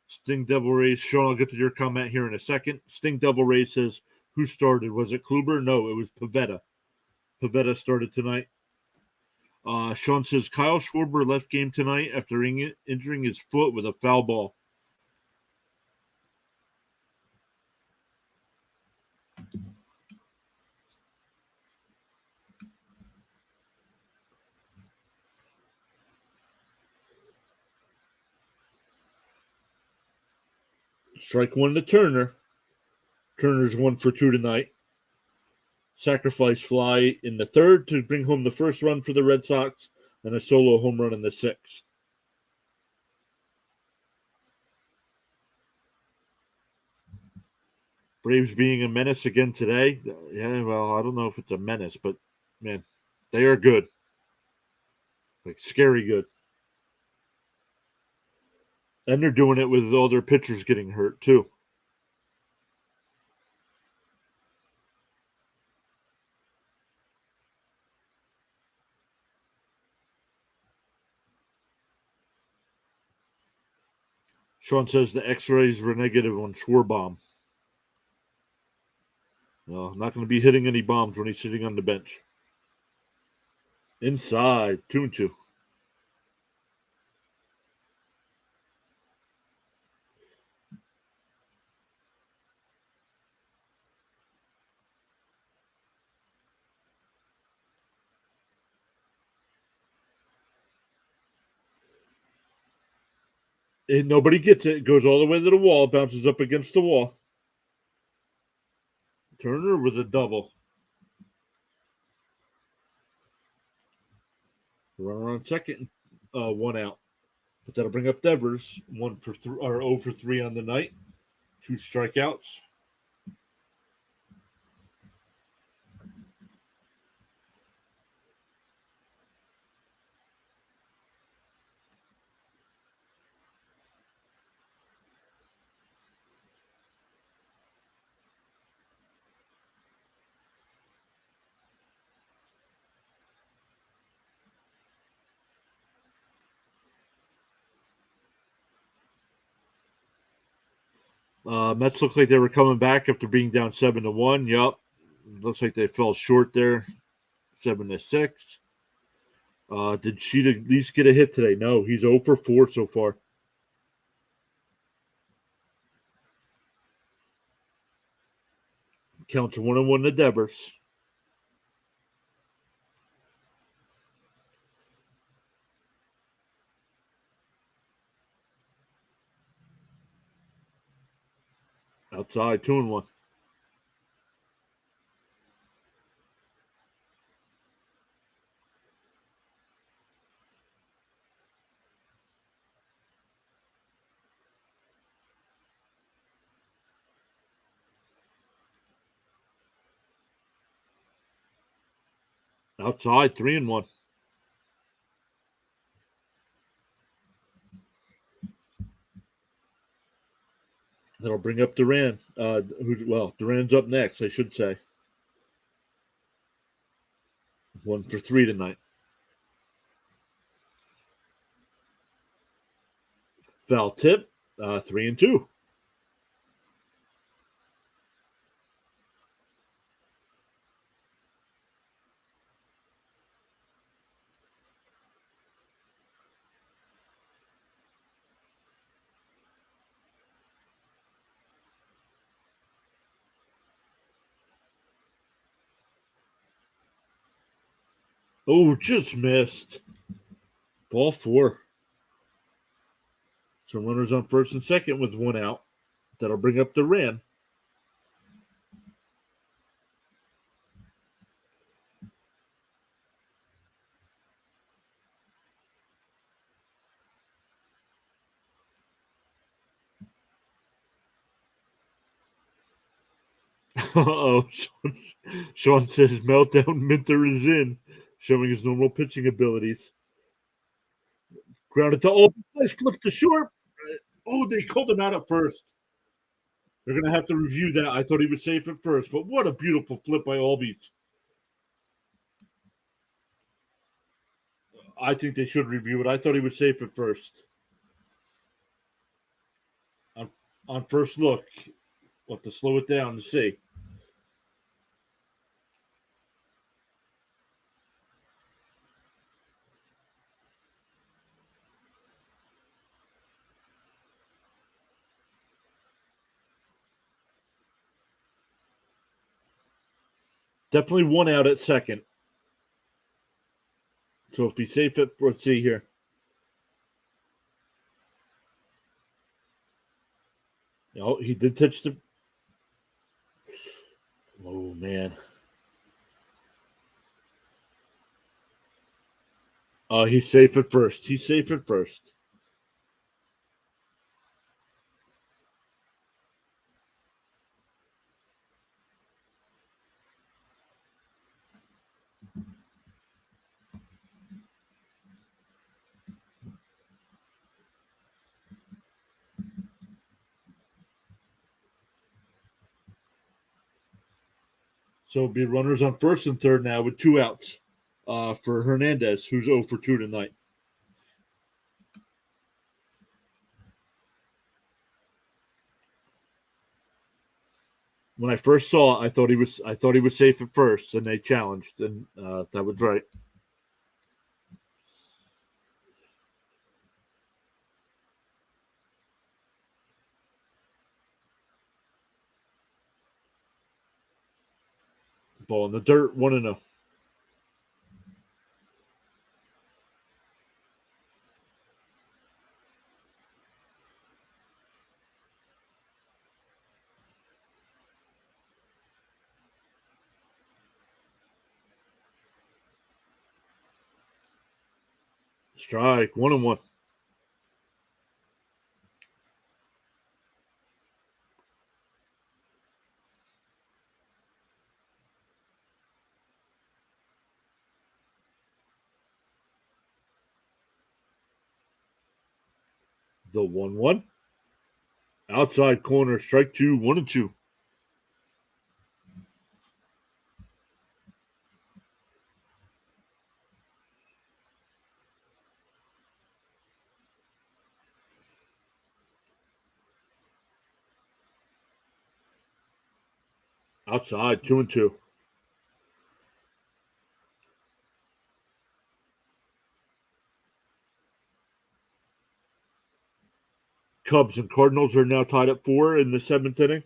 Sting Devil Rays. Sean, I'll get to your comment here in a second. Sting Devil Rays says, who started? Was it Kluber? No, it was Pivetta. Pivetta started tonight. Sean says, Kyle Schwarber left game tonight after injuring his foot with a foul ball. Strike one to Turner. Turner's 1 for 2 tonight. Sacrifice fly in the 3rd to bring home the first run for the Red Sox, and a solo home run in the 6th. Braves being a menace again today. Yeah, well, I don't know if it's a menace, but man, they are good. Like scary good. And they're doing it with all their pitchers getting hurt too. Sean says the x-rays were negative on Schwarbaum. No, not going to be hitting any bombs when he's sitting on the bench. Inside, 2-2. And nobody gets it. It goes all the way to the wall, bounces up against the wall. Turner with a double. Runner on second, one out. But that'll bring up Devers, 0 for 3 on the night, 2 strikeouts. Mets look like they were coming back after being down 7-1. Yup. Looks like they fell short there, 7-6. Did Sheet at least get a hit today? No, he's 0 for 4 so far. Counts 1-1 to Devers. Outside, 2-1. Outside, 3-1. That'll bring up Duran. Duran's up next, I should say. 1 for 3 tonight. Foul tip, 3-2. Oh, just missed. Ball 4. So runners on first and second with 1 out. That'll bring up Duran. Uh-oh. Sean says meltdown Minter is in, showing his normal pitching abilities. Grounded to Albies, flipped to short. Oh, they called him out at first. They're going to have to review that. I thought he was safe at first, but what a beautiful flip by Albies. I think they should review it. I thought he was safe at first. On first look, we'll have to slow it down to see. Definitely 1 out at second. So if he's safe at, let's see here. Oh, he did touch the. Oh, man. He's safe at first. He's safe at first. So it'll be runners on first and third now with 2 outs for Hernandez, who's 0 for 2 tonight. When I first saw it, I thought he was safe at first, and they challenged, and that was right. Ball in the dirt, 1-0. Strike. 1-1. The 1-1. Outside corner. Strike 2. 1-2. Outside. 2-2. Cubs and Cardinals are now tied up 4 in the 7th inning.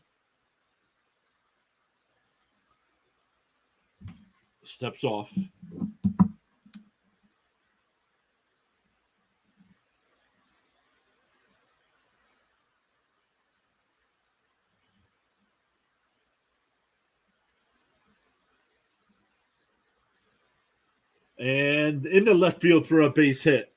Steps off. And in the left field for a base hit.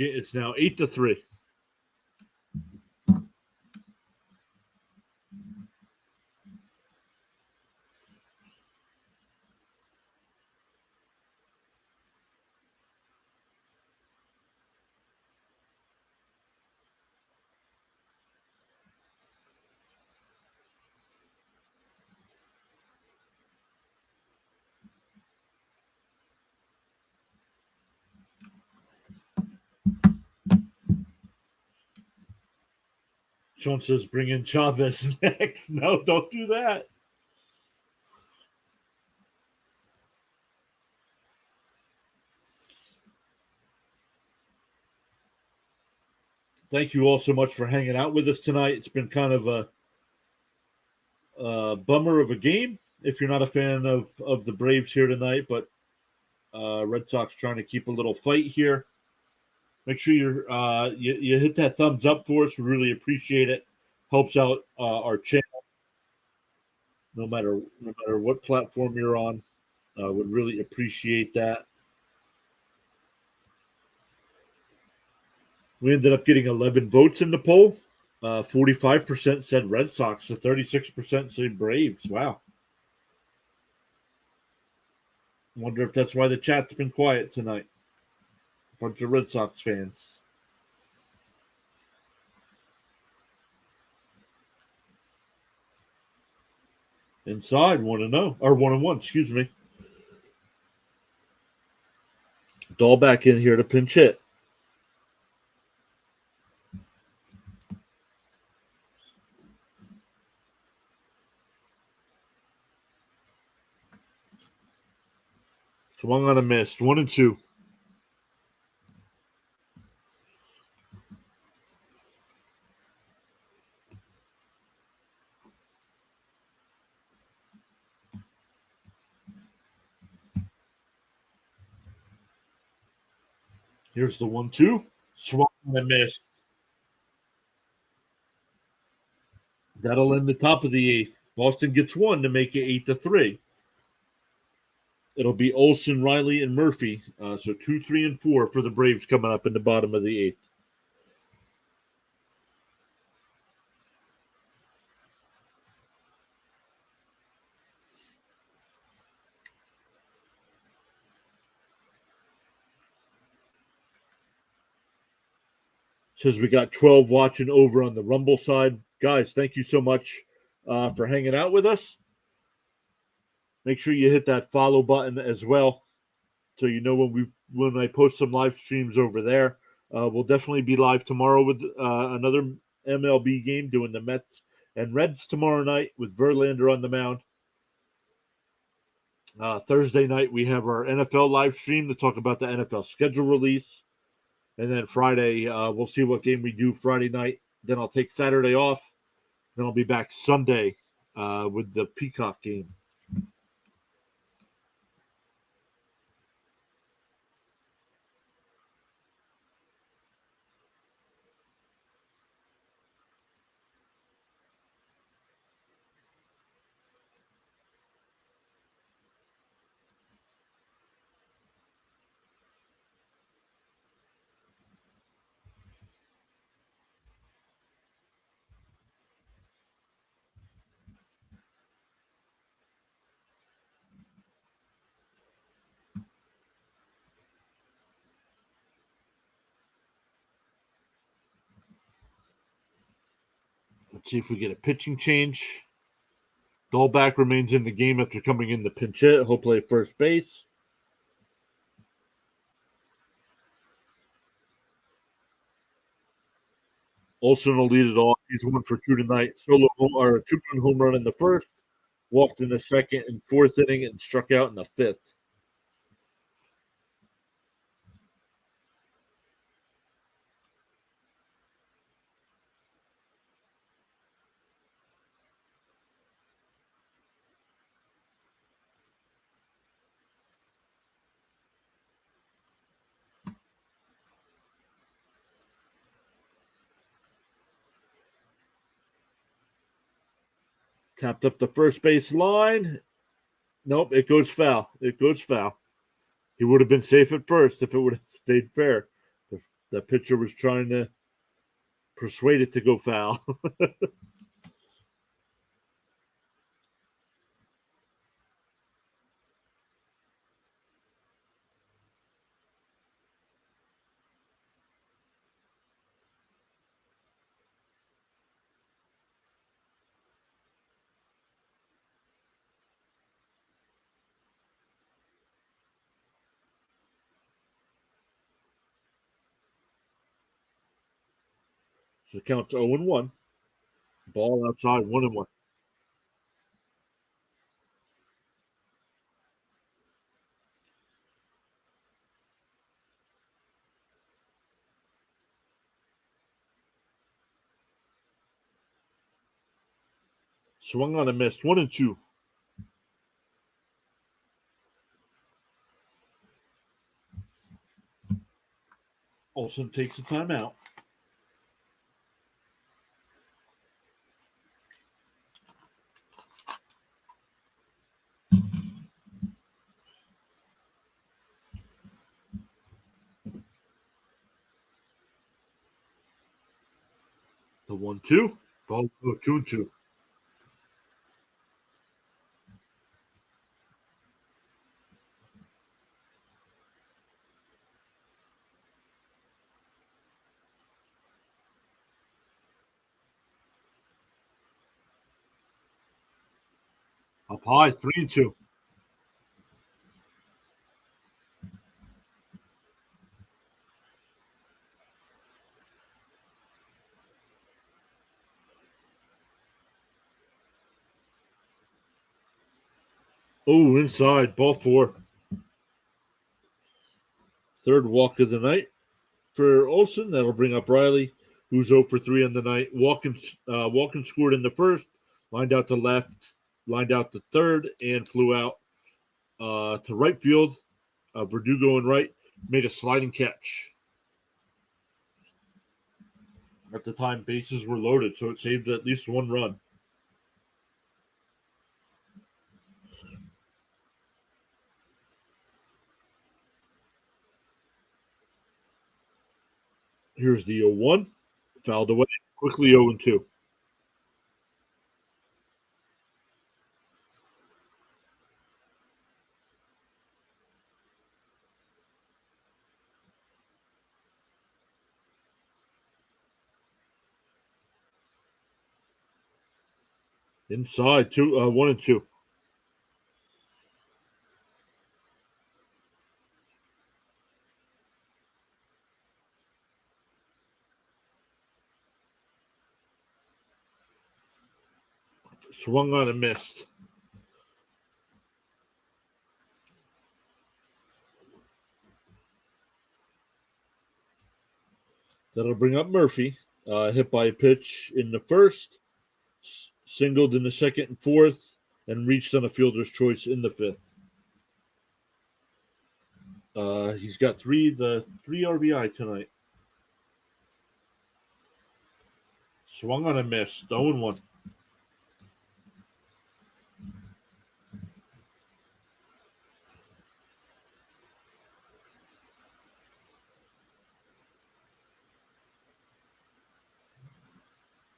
It's now 8-3. Sean says bring in Chavez next. No, don't do that. Thank you all so much for hanging out with us tonight. It's been kind of a bummer of a game if you're not a fan of the Braves here tonight, but Red Sox trying to keep a little fight here. Make sure you hit that thumbs up for us. We really appreciate it. Helps out our channel, no matter what platform you're on. Would really appreciate that. We ended up getting 11 votes in the poll. 45% said Red Sox, so 36% said Braves. Wow. Wonder if that's why the chat's been quiet tonight. Bunch of Red Sox fans. Inside 1-0 or 1-1, excuse me. Dahl back in here to pinch hit. Swung on a miss. 1-2. Here's the 1-2. Swung on a miss. That'll end the top of the 8th. Boston gets 1 to make it 8-3. It'll be Olsen, Riley, and Murphy. So 2, 3, and 4 for the Braves coming up in the bottom of the 8th. Says we got 12 watching over on the Rumble side. Guys, thank you so much for hanging out with us. Make sure you hit that follow button as well, so you know when I post some live streams over there. We'll definitely be live tomorrow with another MLB game, doing the Mets and Reds tomorrow night with Verlander on the mound. Thursday night we have our NFL live stream to talk about the NFL schedule release. And then Friday, we'll see what game we do Friday night. Then I'll take Saturday off. Then I'll be back Sunday with the Peacock game. Let's see if we get a pitching change. Dahlback remains in the game after coming in to pinch hit. He'll play first base. Olsen will lead it off. He's 1 for 2 tonight. Or a 2-run home run in the first, walked in the second and fourth inning, and struck out in the fifth. Tapped up the first base line. Nope, it goes foul. It goes foul. He would have been safe at first if it would have stayed fair. The pitcher was trying to persuade it to go foul. So the count's 0-1. Ball outside, 1-1. Swung on a missed, 1-2. Olsen takes a timeout. The 1-2. Ball 2-2. Up high, 3-2. Oh, inside, ball 4. Third walk of the night for Olsen. That'll bring up Riley, who's 0 for 3 on the night. Walken scored in the first, lined out to left, lined out to third, and flew out to right field. Verdugo in right made a sliding catch. At the time, bases were loaded, so it saved at least 1 run. Here's the 0-1. Fouled away. Quickly 0-2. Inside, 1-2. Swung on and missed. That'll bring up Murphy. Hit by a pitch in the first, singled in the second and fourth, and reached on a fielder's choice in the fifth. He's got three RBI tonight. Swung on a miss. 0-1.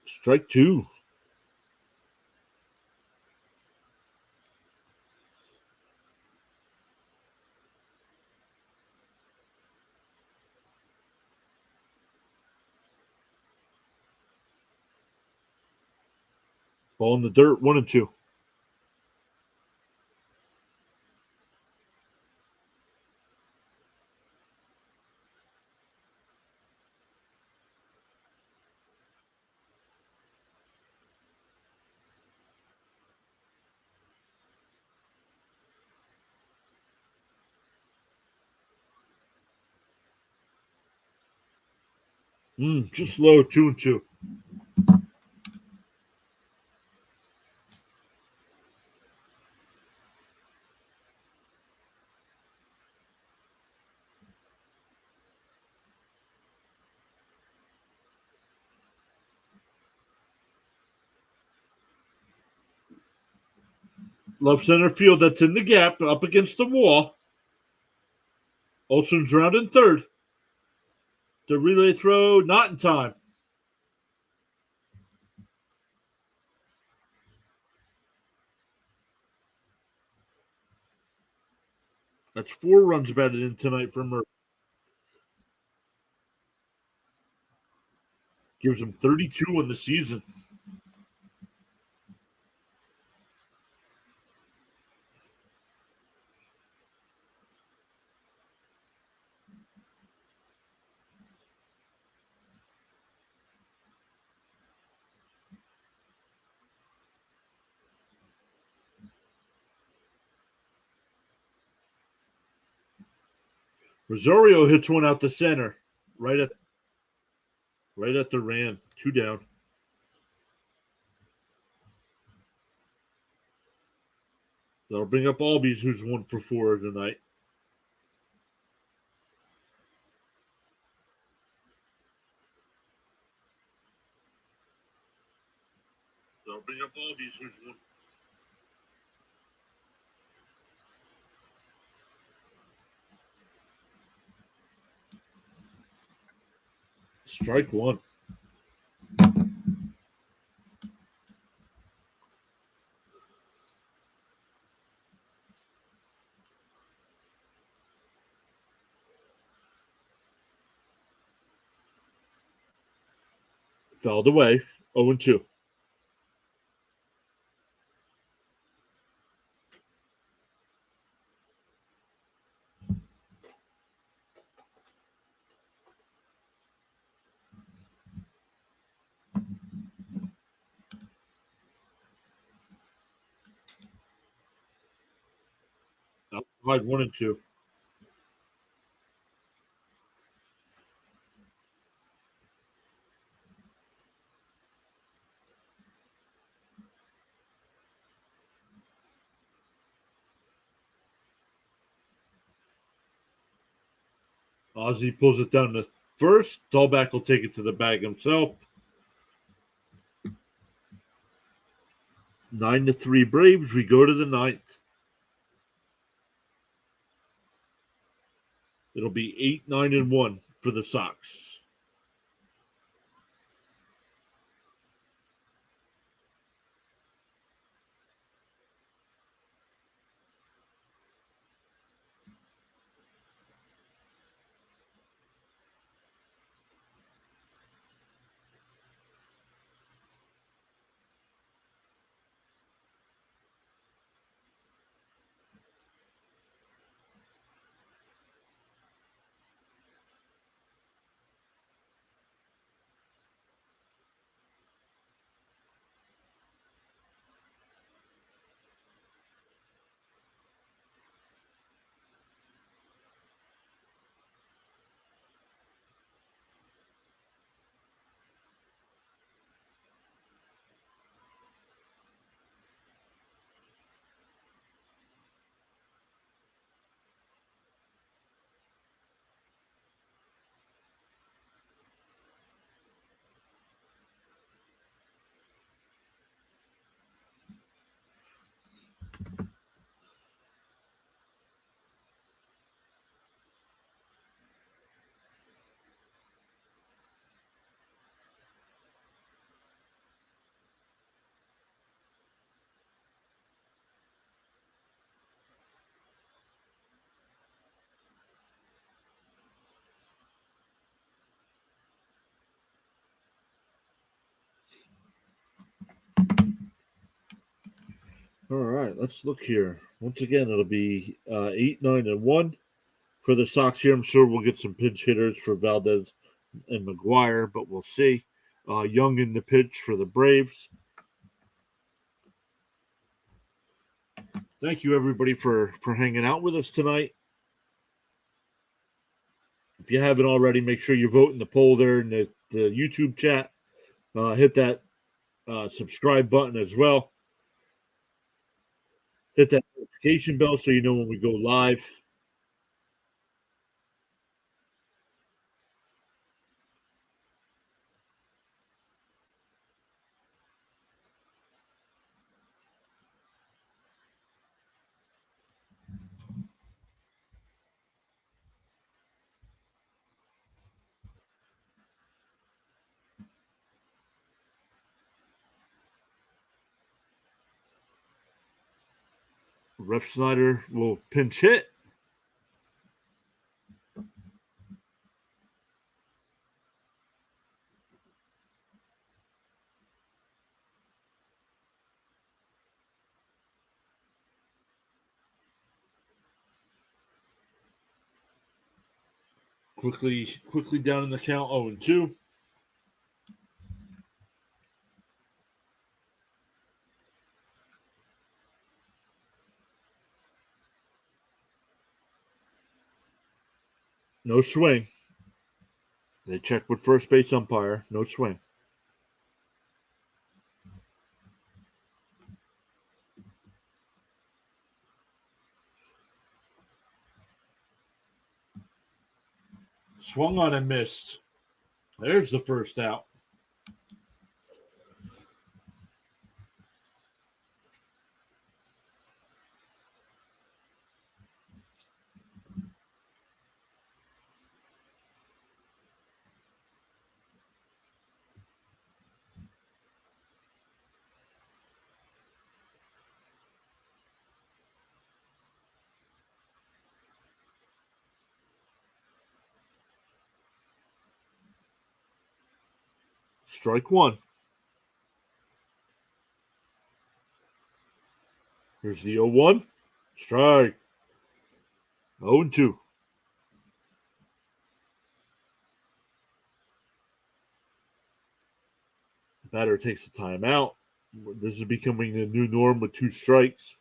Strike 2. Ball in the dirt, 1-2. Just low, 2-2. Left center field, that's in the gap, up against the wall. Olson's round in third. The relay throw, not in time. That's 4 runs batted in tonight for Murphy. Gives him 32 in the season. Rosario hits one out the center, right at the ran. 2 down. That'll bring up Albies, who's 1 for 4 tonight. That'll bring up Albies, who's 1. Strike 1. Fouled away. 0-2. Outside 1-2. Ozzie pulls it down to first. Dahlback will take it to the bag himself. 9-3 Braves. We go to the 9th. It'll be 8-9-1 for the Sox. All right, let's look here. Once again, it'll be 8, 9, and 1 for the Sox here. I'm sure we'll get some pinch hitters for Valdez and McGuire, but we'll see. Young in the pitch for the Braves. Thank you, everybody, for hanging out with us tonight. If you haven't already, make sure you vote in the poll there in the YouTube chat. Hit that subscribe button as well. Hit that notification bell so you know when we go live. Ref Snyder will pinch hit. Quickly down in the count, 0-2. No swing. They check with first base umpire. No swing. Swung on and missed. There's the first out. Strike one. Here's the 0-1. Strike. 0-2. Batter takes a timeout. This is becoming the new norm with 2 strikes.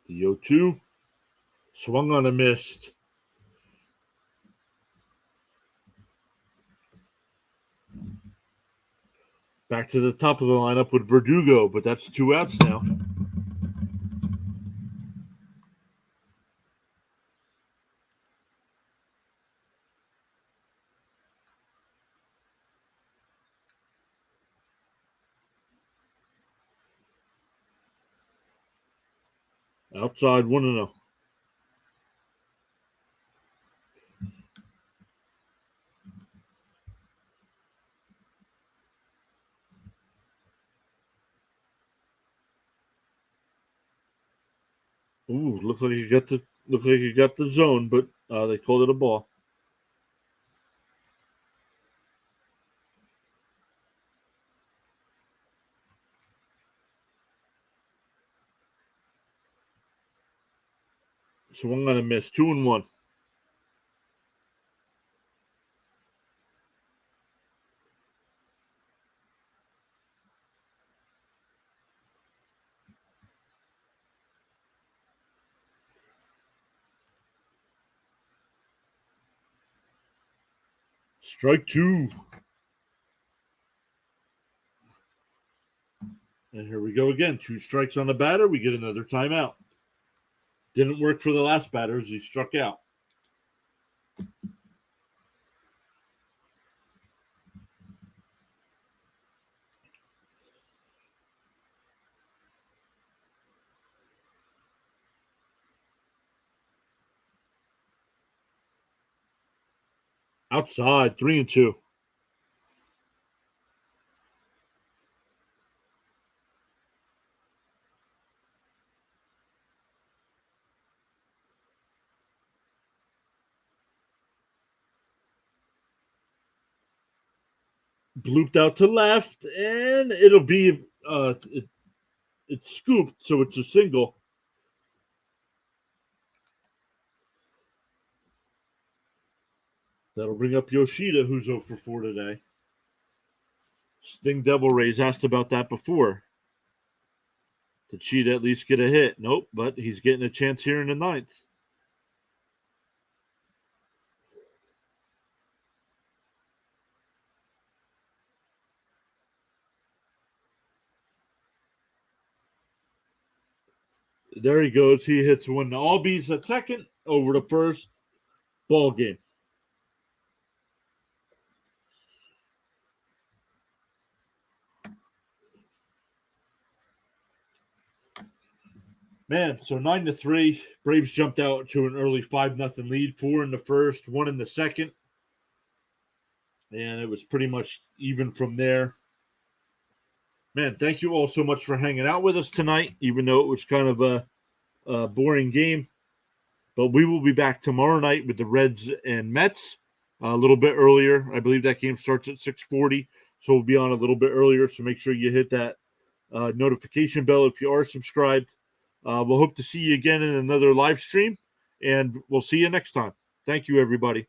The 0-2. Swung on and missed. Back to the top of the lineup with Verdugo, but that's 2 outs now. Outside 1-0. Ooh, looks like he got the zone, but they called it a ball. Swung on and missed. 2-1. Strike 2. And here we go again. 2 strikes on the batter. We get another timeout. Didn't work for the last batter as he struck out. Outside, 3-2. Blooped out to left, and it'll be it's scooped, so it's a single. That'll bring up Yoshida, who's 0 for 4 today. Sting Devil Rays asked about that before. Did Cheetah at least get a hit? Nope, but he's getting a chance here in the ninth. There he goes. He hits one. Albies at second, over to first. Ball game. Man, so 9-3. Braves jumped out to an early 5-0 lead. 4 in the first, 1 in the second. And it was pretty much even from there. Man, thank you all so much for hanging out with us tonight, even though it was kind of a boring game. But we will be back tomorrow night with the Reds and Mets a little bit earlier. I believe that game starts at 6:40, so we'll be on a little bit earlier. So make sure you hit that notification bell if you are subscribed. We'll hope to see you again in another live stream, and we'll see you next time. Thank you, everybody.